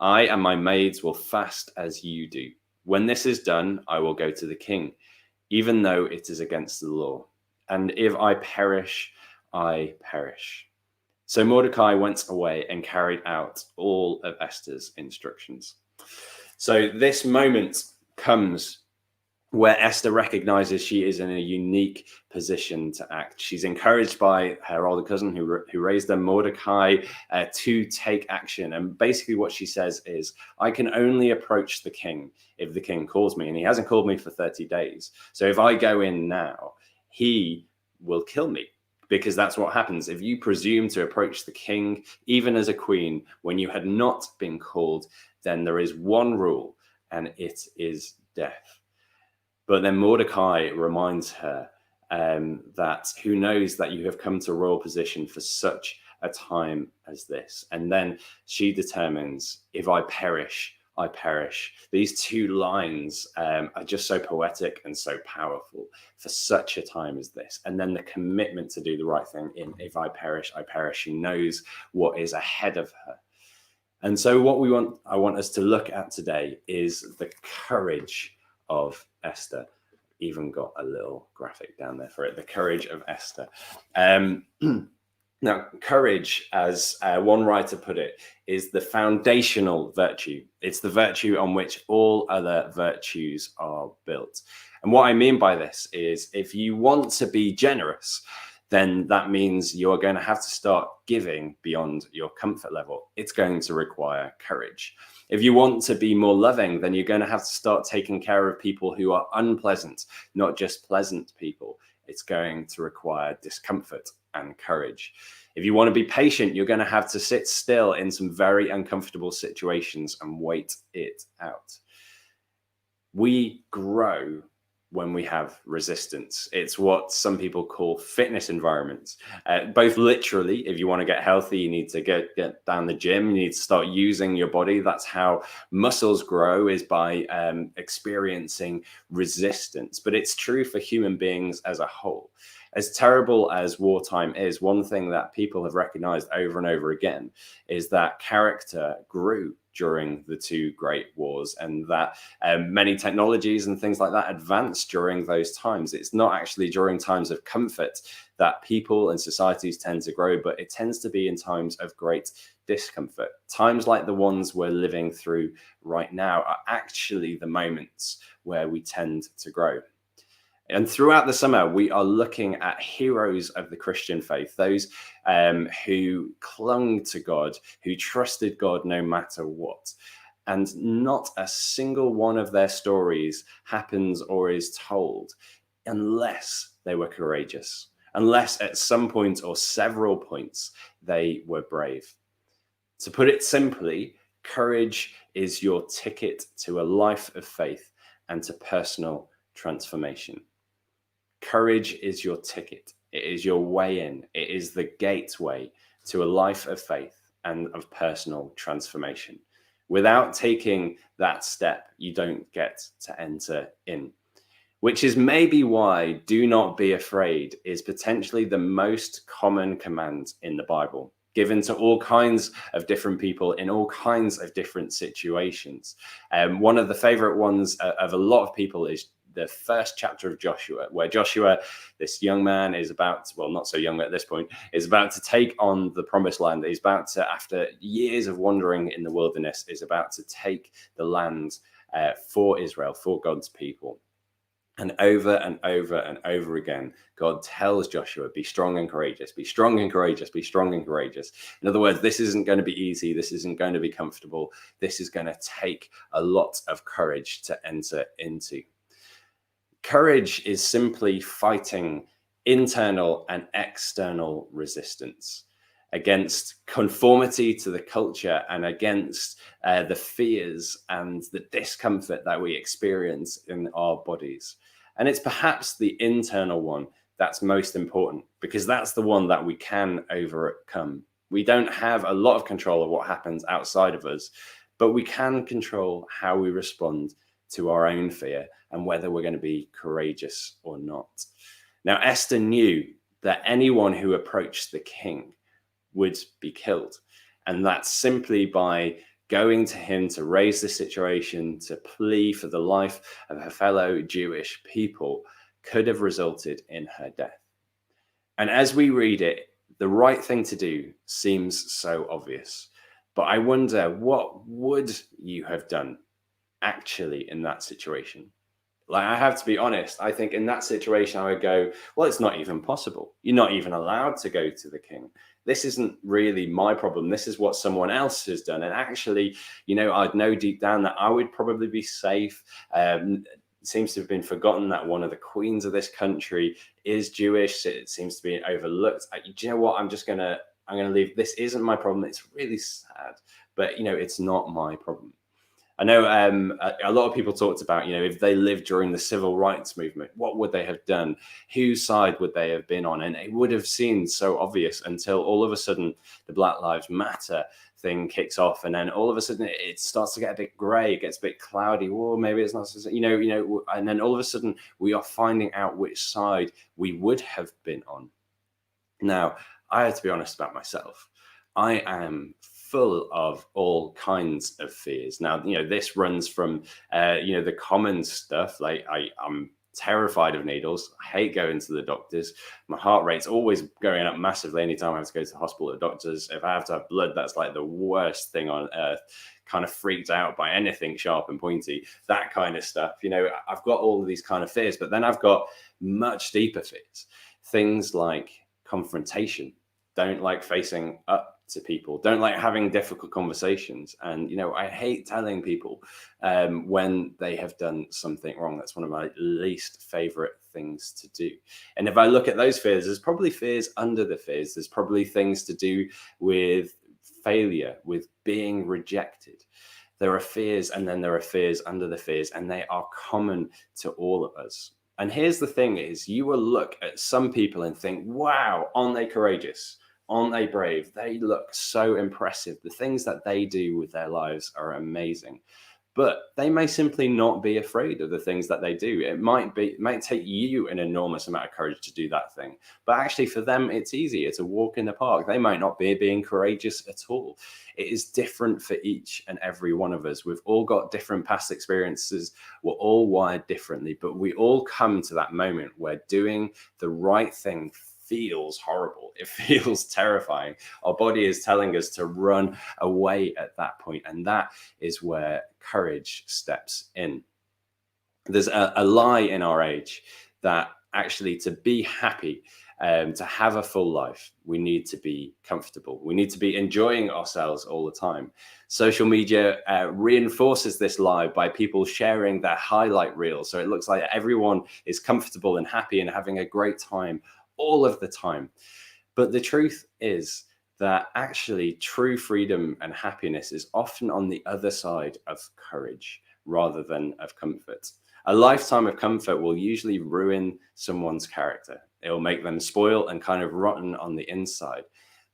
I and my maids will fast as you do. When this is done, I will go to the king, even though it is against the law. And if I perish, I perish. So Mordecai went away and carried out all of Esther's instructions. So this moment comes where Esther recognizes she is in a unique position to act. She's encouraged by her older cousin who raised her, Mordecai, to take action. And basically what she says is, I can only approach the king if the king calls me. And he hasn't called me for 30 days. So if I go in now, he will kill me. Because that's what happens. If you presume to approach the king, even as a queen, when you had not been called, then there is one rule, and it is death. But then Mordecai reminds her that who knows that you have come to royal position for such a time as this. And then she determines, if I perish, I perish. These two lines are just so poetic and so powerful for such a time as this. And then the commitment to do the right thing in if I perish, I perish. She knows what is ahead of her. And so what I want us to look at today is the courage of Esther. Even got a little graphic down there for it. The courage of Esther. Now, courage, as one writer put it, is the foundational virtue. It's the virtue on which all other virtues are built. And what I mean by this is if you want to be generous, then that means you're going to have to start giving beyond your comfort level. It's going to require courage. If you want to be more loving, then you're going to have to start taking care of people who are unpleasant, not just pleasant people. It's going to require discomfort and courage. If you want to be patient, you're going to have to sit still in some very uncomfortable situations and wait it out. We grow when we have resistance. It's what some people call fitness environments. Both literally, if you want to get healthy, you need to get down the gym, you need to start using your body. That's how muscles grow, is by experiencing resistance. But it's true for human beings as a whole. As terrible as wartime is, one thing that people have recognized over and over again is that character grew during the two great wars, and that many technologies and things like that advanced during those times. It's not actually during times of comfort that people and societies tend to grow, but it tends to be in times of great discomfort. Times like the ones we're living through right now are actually the moments where we tend to grow. And throughout the summer, we are looking at heroes of the Christian faith, those who clung to God, who trusted God no matter what. And not a single one of their stories happens or is told unless they were courageous, unless at some point or several points they were brave. To put it simply, courage is your ticket to a life of faith and to personal transformation. Courage is your ticket. It is your way in. It is the gateway to a life of faith and of personal transformation. Without taking that step, you don't get to enter in. Which is maybe why do not be afraid is potentially the most common command in the Bible, given to all kinds of different people in all kinds of different situations. One of the favorite ones of a lot of people is the first chapter of Joshua, where Joshua, this young man, is about to, well, not so young at this point, is about to take on the promised land. He's about to, after years of wandering in the wilderness, is about to take the land for Israel, for God's people. And over and over and over again, God tells Joshua, be strong and courageous, be strong and courageous, be strong and courageous. In other words, this isn't going to be easy. This isn't going to be comfortable. This is going to take a lot of courage to enter into. Courage is simply fighting internal and external resistance against conformity to the culture and against the fears and the discomfort that we experience in our bodies. And it's perhaps the internal one that's most important, because that's the one that we can overcome. We don't have a lot of control of what happens outside of us, but we can control how we respond to our own fear and whether we're going to be courageous or not. Now, Esther knew that anyone who approached the king would be killed. And that's simply by going to him to raise the situation, to plea for the life of her fellow Jewish people, could have resulted in her death. And as we read it, the right thing to do seems so obvious. But I wonder, what would you have done actually in that situation? Like, I have to be honest, I think in that situation, I would go, well, it's not even possible. You're not even allowed to go to the king. This isn't really my problem. This is what someone else has done. And actually, you know, I'd know deep down that I would probably be safe. It seems to have been forgotten that one of the queens of this country is Jewish. It seems to be overlooked. Do you know what? I'm going to leave. This isn't my problem. It's really sad, but you know, it's not my problem. I know a lot of people talked about, you know, if they lived during the civil rights movement, what would they have done? Whose side would they have been on? And it would have seemed so obvious until all of a sudden the Black Lives Matter thing kicks off. And then all of a sudden it starts to get a bit gray, it gets a bit cloudy. Well, maybe it's not, you know, and then all of a sudden we are finding out which side we would have been on. Now, I have to be honest about myself. I am full of all kinds of fears. Now, you know, this runs from, you know, the common stuff. Like I'm terrified of needles. I hate going to the doctors. My heart rate's always going up massively anytime I have to go to the hospital or doctors. If I have to have blood, that's like the worst thing on earth. Kind of freaked out by anything sharp and pointy, that kind of stuff. You know, I've got all of these kind of fears, but then I've got much deeper fears. Things like confrontation. Don't like facing up to people, don't like having difficult conversations. And, you know, I hate telling people when they have done something wrong. That's one of my least favorite things to do. And if I look at those fears, there's probably fears under the fears. There's probably things to do with failure, with being rejected. There are fears, and then there are fears under the fears, and they are common to all of us. And here's the thing is, you will look at some people and think, wow, aren't they courageous? Aren't they brave? They look so impressive. The things that they do with their lives are amazing. But they may simply not be afraid of the things that they do. It might take you an enormous amount of courage to do that thing. But actually for them, it's easy. It's a walk in the park. They might not be being courageous at all. It is different for each and every one of us. We've all got different past experiences. We're all wired differently, but we all come to that moment where doing the right thing feels horrible. It feels terrifying. Our body is telling us to run away at that point. And that is where courage steps in. There's a lie in our age that actually to be happy To have a full life, we need to be comfortable. We need to be enjoying ourselves all the time. Social media reinforces this lie by people sharing their highlight reel. So it looks like everyone is comfortable and happy and having a great time all of the time. But the truth is that actually true freedom and happiness is often on the other side of courage rather than of comfort. A lifetime of comfort will usually ruin someone's character. It will make them spoiled and kind of rotten on the inside.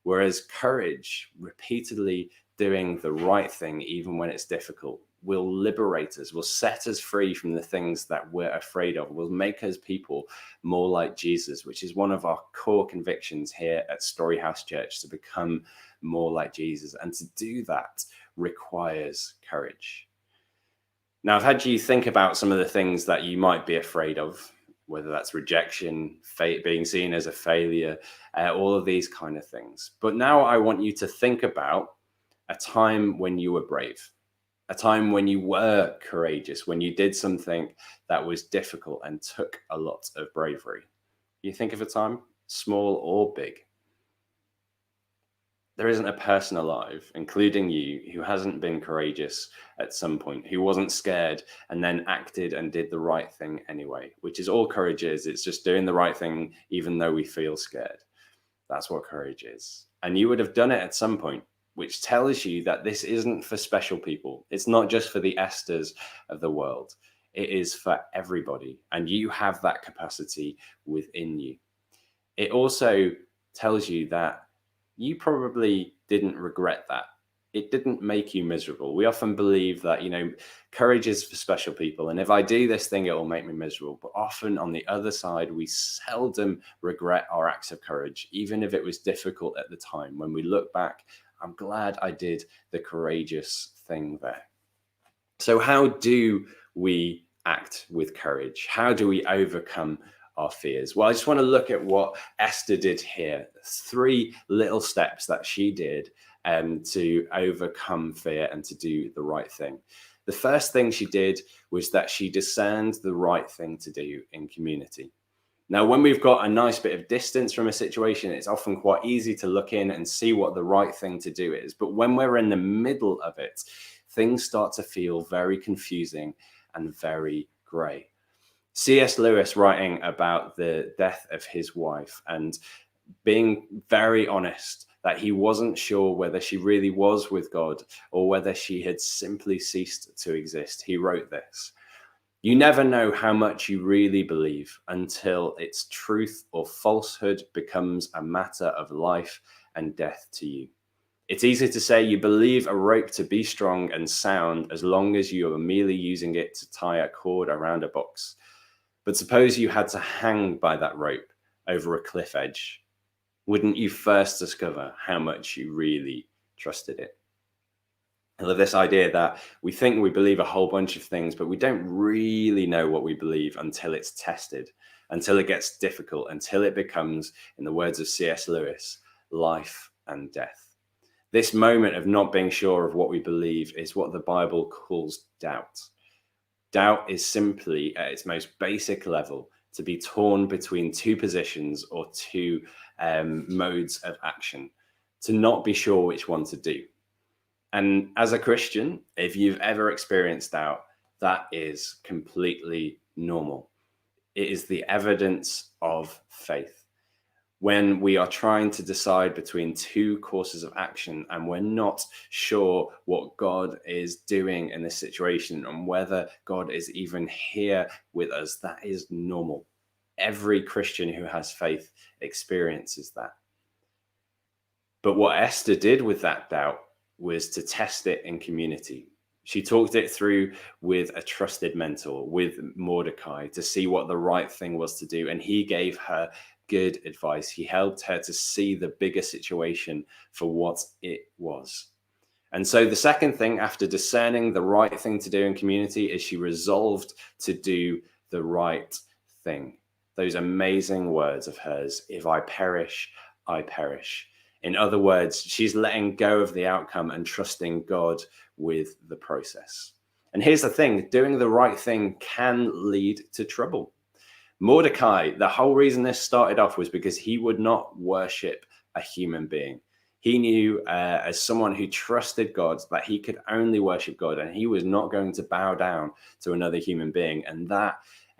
Whereas courage, repeatedly doing the right thing, even when it's difficult, will liberate us, will set us free from the things that we're afraid of, will make us people more like Jesus, which is one of our core convictions here at StoryHouse Church, to become more like Jesus. And to do that requires courage. Now, I've had you think about some of the things that you might be afraid of, whether that's rejection, being seen as a failure, all of these kind of things. But now I want you to think about a time when you were brave, a time when you were courageous, when you did something that was difficult and took a lot of bravery. You think of a time, small or big. There isn't a person alive, including you, who hasn't been courageous at some point, who wasn't scared and then acted and did the right thing anyway, which is all courage is. It's just doing the right thing even though we feel scared. That's what courage is. And you would have done it at some point, which tells you that this isn't for special people. It's not just for the Esthers of the world. It is for everybody. And you have that capacity within you. It also tells you that you probably didn't regret that. It didn't make you miserable. We often believe that, courage is for special people. And if I do this thing, it will make me miserable. But often on the other side, we seldom regret our acts of courage, even if it was difficult at the time. When we look back, I'm glad I did the courageous thing there. So how do we act with courage? How do we overcome our fears? Well, I just want to look at what Esther did here. 3 little steps that she did to overcome fear and to do the right thing. The first thing she did was that she discerned the right thing to do in community. Now, when we've got a nice bit of distance from a situation, it's often quite easy to look in and see what the right thing to do is. But when we're in the middle of it, things start to feel very confusing and very grey. C.S. Lewis, writing about the death of his wife and being very honest that he wasn't sure whether she really was with God or whether she had simply ceased to exist, he wrote this: "You never know how much you really believe until its truth or falsehood becomes a matter of life and death to you. It's easy to say you believe a rope to be strong and sound as long as you are merely using it to tie a cord around a box. But suppose you had to hang by that rope over a cliff edge. Wouldn't you first discover how much you really trusted it?" I love this idea that we think we believe a whole bunch of things, but we don't really know what we believe until it's tested, until it gets difficult, until it becomes, in the words of C.S. Lewis, life and death. This moment of not being sure of what we believe is what the Bible calls doubt. Doubt is simply, at its most basic level, to be torn between 2 positions or 2 modes of action, to not be sure which one to do. And as a Christian, if you've ever experienced doubt, that is completely normal. It is the evidence of faith. When we are trying to decide between 2 courses of action and we're not sure what God is doing in this situation and whether God is even here with us, that is normal. Every Christian who has faith experiences that. But what Esther did with that doubt was to test it in community. She talked it through with a trusted mentor, with Mordecai, to see what the right thing was to do. And he gave her good advice. He helped her to see the bigger situation for what it was. And so the second thing, after discerning the right thing to do in community, is she resolved to do the right thing. Those amazing words of hers: "If I perish, I perish." In other words, she's letting go of the outcome and trusting God with the process. And here's the thing: doing the right thing can lead to trouble. Mordecai, the whole reason this started off was because he would not worship a human being. He knew as someone who trusted God that he could only worship God, and he was not going to bow down to another human being. And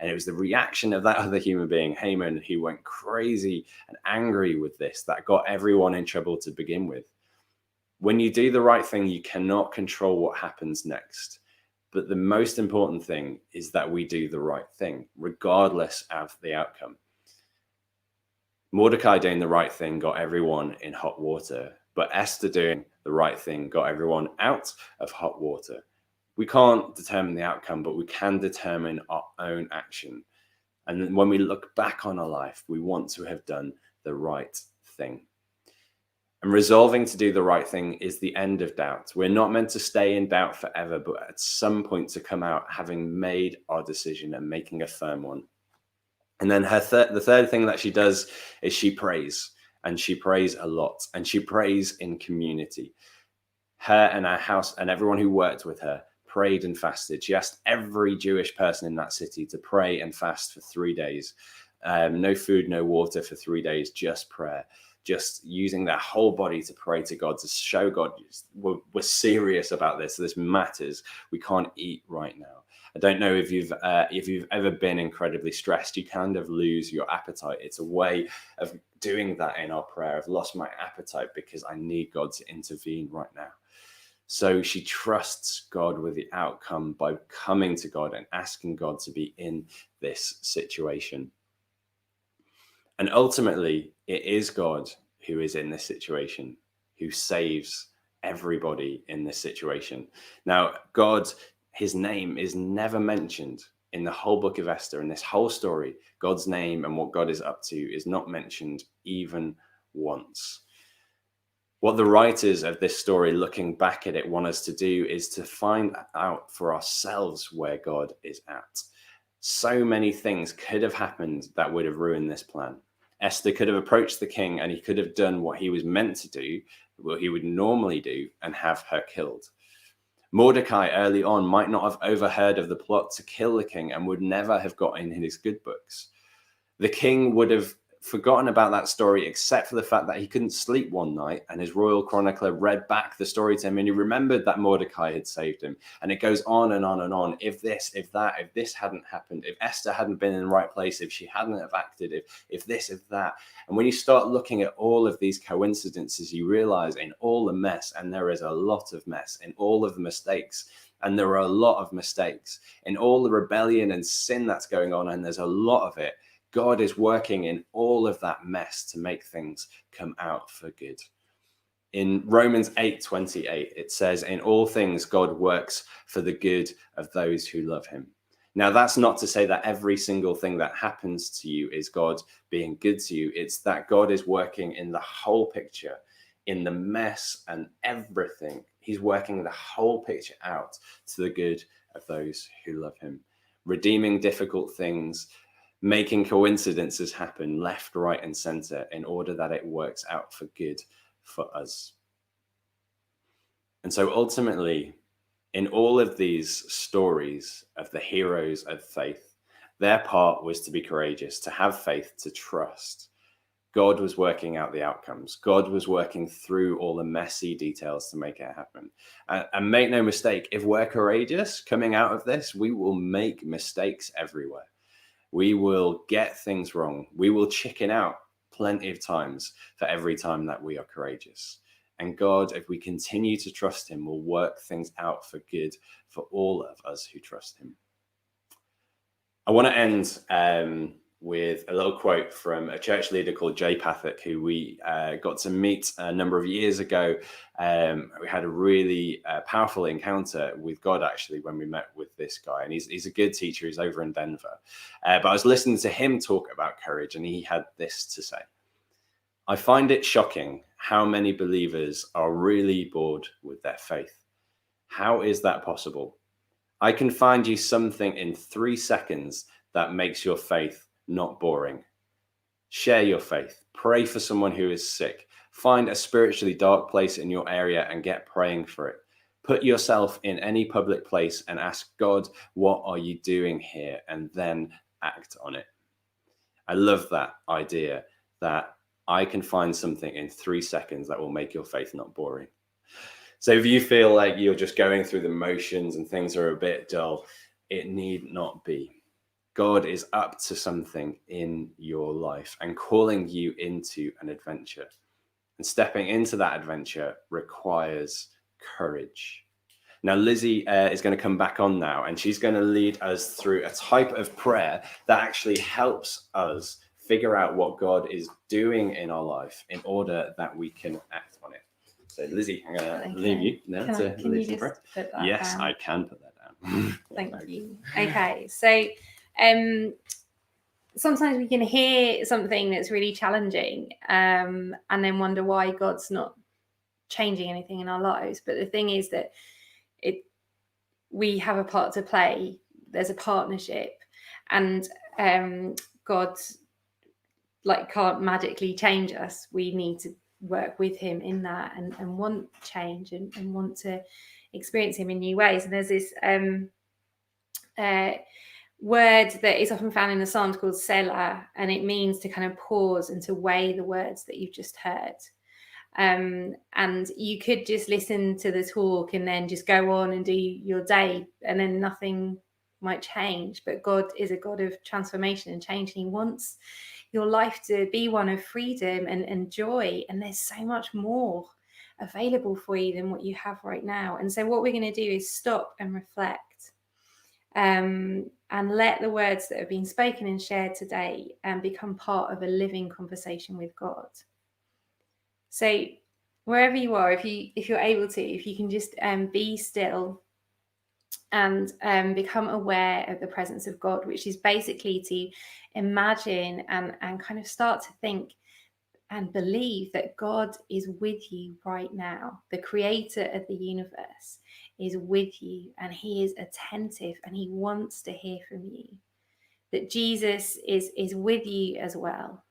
it was the reaction of that other human being, Haman, who went crazy and angry with this, that got everyone in trouble to begin with. When you do the right thing, you cannot control what happens next. But the most important thing is that we do the right thing, regardless of the outcome. Mordecai doing the right thing got everyone in hot water, but Esther doing the right thing got everyone out of hot water. We can't determine the outcome, but we can determine our own action. And when we look back on our life, we want to have done the right thing. And resolving to do the right thing is the end of doubt. We're not meant to stay in doubt forever, but at some point to come out having made our decision and making a firm one. And then the third thing that she does is she prays, and she prays a lot, and she prays in community. Her and her house and everyone who worked with her prayed and fasted. She asked every Jewish person in that city to pray and fast for 3 days. No food, no water for 3 days, just prayer. Just using their whole body to pray to God, to show God we're serious about this. This matters. We can't eat right now. I don't know if you've ever been incredibly stressed. You kind of lose your appetite. It's a way of doing that in our prayer. I've lost my appetite because I need God to intervene right now. So she trusts God with the outcome by coming to God and asking God to be in this situation. And ultimately, it is God who is in this situation, who saves everybody in this situation. Now, God, his name is never mentioned in the whole book of Esther. In this whole story, God's name and what God is up to is not mentioned even once. What the writers of this story, looking back at it, want us to do is to find out for ourselves where God is at. So many things could have happened that would have ruined this plan. Esther could have approached the king and he could have done what he was meant to do, what he would normally do, and have her killed. Mordecai early on might not have overheard of the plot to kill the king and would never have got in his good books. The king would have forgotten about that story, except for the fact that he couldn't sleep one night, and his royal chronicler read back the story to him, and he remembered that Mordecai had saved him. And it goes on and on and on. If this, if that, if this hadn't happened, if Esther hadn't been in the right place, if she hadn't have acted, if this, if that. And when you start looking at all of these coincidences, you realize in all the mess, and there is a lot of mess, in all of the mistakes, and there are a lot of mistakes, in all the rebellion and sin that's going on, and there's a lot of it, God is working in all of that mess to make things come out for good. In Romans 8:28, it says, in all things, God works for the good of those who love him. Now, that's not to say that every single thing that happens to you is God being good to you. It's that God is working in the whole picture, in the mess and everything. He's working the whole picture out to the good of those who love him, redeeming difficult things, making coincidences happen left, right, and center in order that it works out for good for us. And so ultimately, in all of these stories of the heroes of faith, their part was to be courageous, to have faith, to trust. God was working out the outcomes. God was working through all the messy details to make it happen. And make no mistake, if we're courageous coming out of this, we will make mistakes everywhere. We will get things wrong. We will chicken out plenty of times for every time that we are courageous. And God, if we continue to trust him, will work things out for good for all of us who trust him. I want to end with a little quote from a church leader called Jay Pathak, who we got to meet a number of years ago. We had a really powerful encounter with God, actually, when we met with this guy. And he's a good teacher. He's over in Denver. But I was listening to him talk about courage, and he had this to say. I find it shocking how many believers are really bored with their faith. How is that possible? I can find you something in 3 seconds that makes your faith not boring. Share your faith. Pray for someone who is sick. Find a spiritually dark place in your area and get praying for it. Put yourself in any public place and ask God, what are you doing here? And then act on it. I love that idea that I can find something in 3 seconds that will make your faith not boring. So if you feel like you're just going through the motions and things are a bit dull, it need not be. God is up to something in your life and calling you into an adventure. And stepping into that adventure requires courage. Now, Lizzie is going to come back on now, and she's going to lead us through a type of prayer that actually helps us figure out what God is doing in our life in order that we can act on it. So, Lizzie, I'm going to leave you now to lead some prayer. Yes, I can put that down. Thank you. Okay, so sometimes we can hear something that's really challenging and then wonder why God's not changing anything in our lives. But the thing is that we have a part to play. There's a partnership, and God can't magically change us. We need to work with him in that and want change and want to experience him in new ways. And there's this word that is often found in the Psalms called Selah, and it means to kind of pause and to weigh the words that you've just heard. And you could just listen to the talk and then just go on and do your day, and then nothing might change. But God is a God of transformation and change, and he wants your life to be one of freedom and joy. And there's so much more available for you than what you have right now. And so what we're going to do is stop and reflect, and let the words that have been spoken and shared today become part of a living conversation with God. So wherever you are, if you're able to, if you can just be still and become aware of the presence of God, which is basically to imagine and kind of start to think and believe that God is with you right now. The creator of the universe is with you, and he is attentive and he wants to hear from you. That Jesus is with you as well.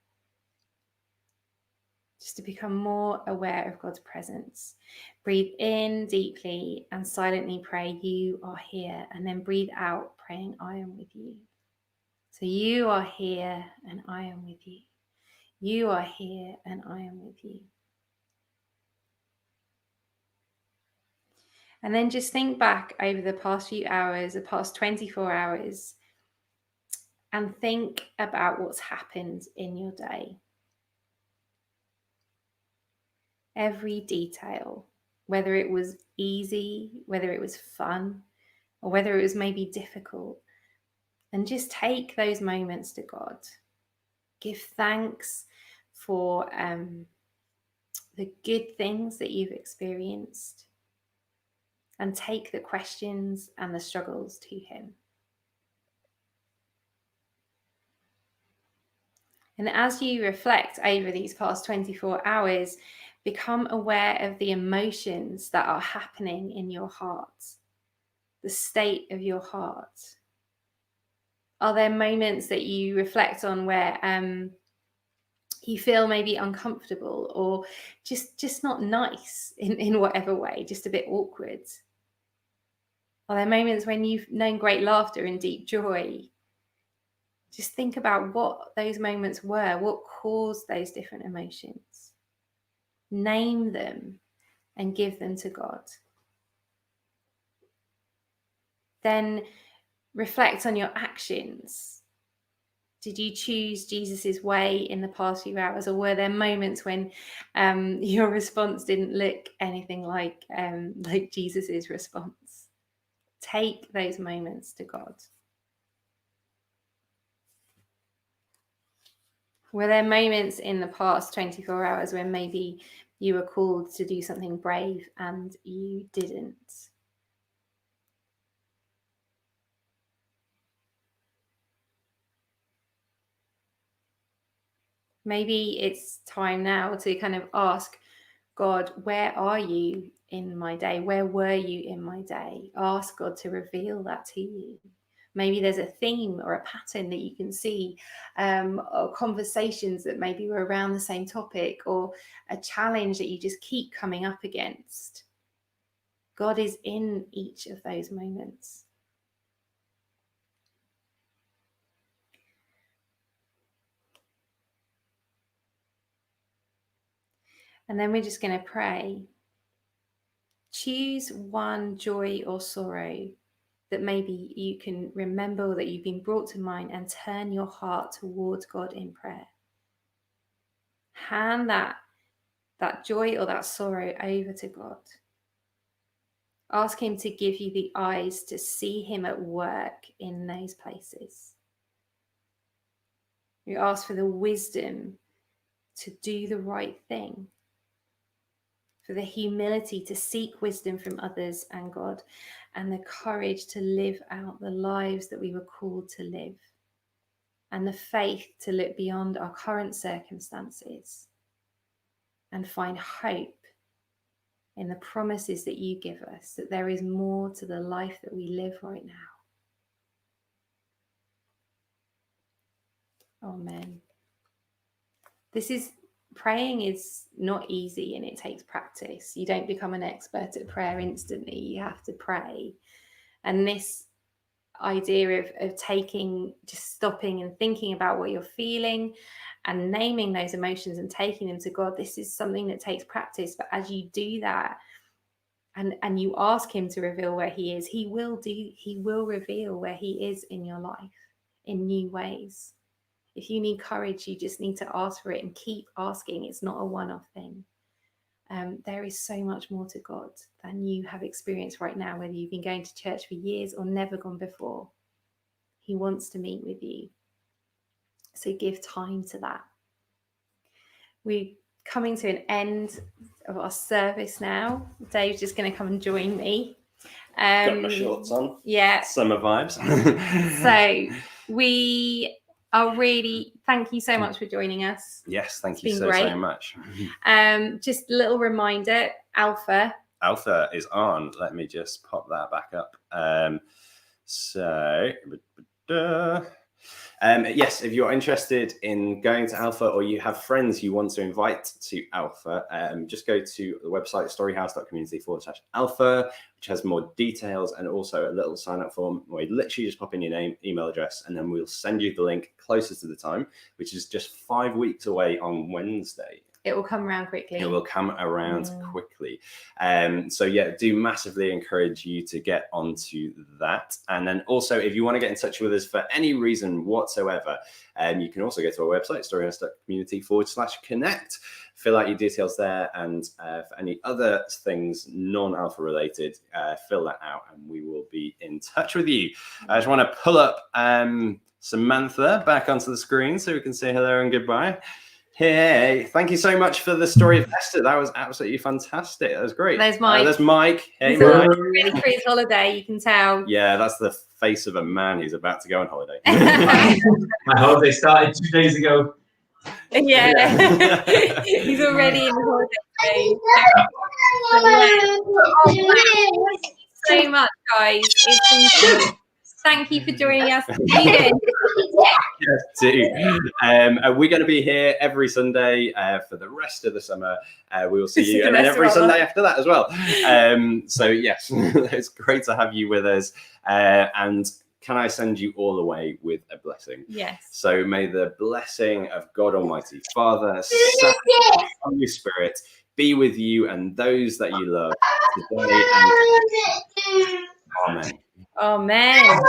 Just to become more aware of God's presence. Breathe in deeply and silently pray, "You are here." And then breathe out, praying, "I am with you." So you are here and I am with you. You are here and I am with you. And then just think back over the past few hours, the past 24 hours, and think about what's happened in your day. Every detail, whether it was easy, whether it was fun, or whether it was maybe difficult. And just take those moments to God. Give thanks for the good things that you've experienced, and take the questions and the struggles to him. And as you reflect over these past 24 hours, become aware of the emotions that are happening in your heart, the state of your heart. Are there moments that you reflect on where you feel maybe uncomfortable or just not nice in whatever way, just a bit awkward? Are there moments when you've known great laughter and deep joy? Just think about what those moments were, what caused those different emotions. Name them and give them to God. Then reflect on your actions. Did you choose Jesus's way in the past few hours, or were there moments when your response didn't look anything like Jesus's response? Take those moments to God. Were there moments in the past 24 hours when maybe you were called to do something brave and you didn't? Maybe it's time now to kind of ask God, where are you in my day? Where were you in my day? Ask God to reveal that to you. Maybe there's a theme or a pattern that you can see, or conversations that maybe were around the same topic, or a challenge that you just keep coming up against. God is in each of those moments. And then we're just going to pray. Choose one joy or sorrow that maybe you can remember, that you've been brought to mind, and turn your heart towards God in prayer. Hand that joy or that sorrow over to God. Ask him to give you the eyes to see him at work in those places. You ask for the wisdom to do the right thing, for the humility to seek wisdom from others and God, and the courage to live out the lives that we were called to live, and the faith to look beyond our current circumstances and find hope in the promises that you give us, that there is more to the life that we live right now. Amen. Praying is not easy, and it takes practice. You don't become an expert at prayer instantly. You have to pray. And this idea of just stopping and thinking about what you're feeling and naming those emotions and taking them to God, this is something that takes practice. But as you do that and you ask him to reveal where he is, he will reveal where he is in your life in new ways. If you need courage, you just need to ask for it and keep asking. It's not a one-off thing. There is so much more to God than you have experienced right now, whether you've been going to church for years or never gone before. He wants to meet with you. So give time to that. We're coming to an end of our service now. Dave's just going to come and join me. Got my shorts on. Yeah. Summer vibes. So we are really, thank you so much for joining us. Yes, thank It's you been so great. much. Just a little reminder, Alpha is on. Let me just pop that back up. Yes, if you're interested in going to Alpha, or you have friends you want to invite to Alpha, just go to the website storyhouse.community/alpha, which has more details and also a little sign up form where you literally just pop in your name, email address, and then we'll send you the link closer to the time, which is just 5 weeks away on Wednesday. It will come around quickly. It will come around quickly. So yeah, do massively encourage you to get onto that. And then also, if you want to get in touch with us for any reason whatsoever, you can also go to our website, storyhouse.community/connect. Fill out your details there. And for any other things non-alpha related, fill that out and we will be in touch with you. I just want to pull up Samantha back onto the screen so we can say hello and goodbye. Hey, thank you so much for the story of Esther. That was absolutely fantastic. That was great. There's Mike. There's Mike. Hey, He's Mike. ready for his holiday, you can tell. Yeah, that's the face of a man who's about to go on holiday. My holiday started 2 days ago. Yeah. He's already in the holiday. Thank you so much, guys. It's been Thank you for joining us. Yes, too. We're going to be here every Sunday for the rest of the summer. We will see you, and then every Sunday after that as well. So yes, it's great to have you with us. And can I send you all away with a blessing? Yes. So may the blessing of God Almighty, Father, Son, and Holy Spirit be with you and those that you love today and amen. Amen.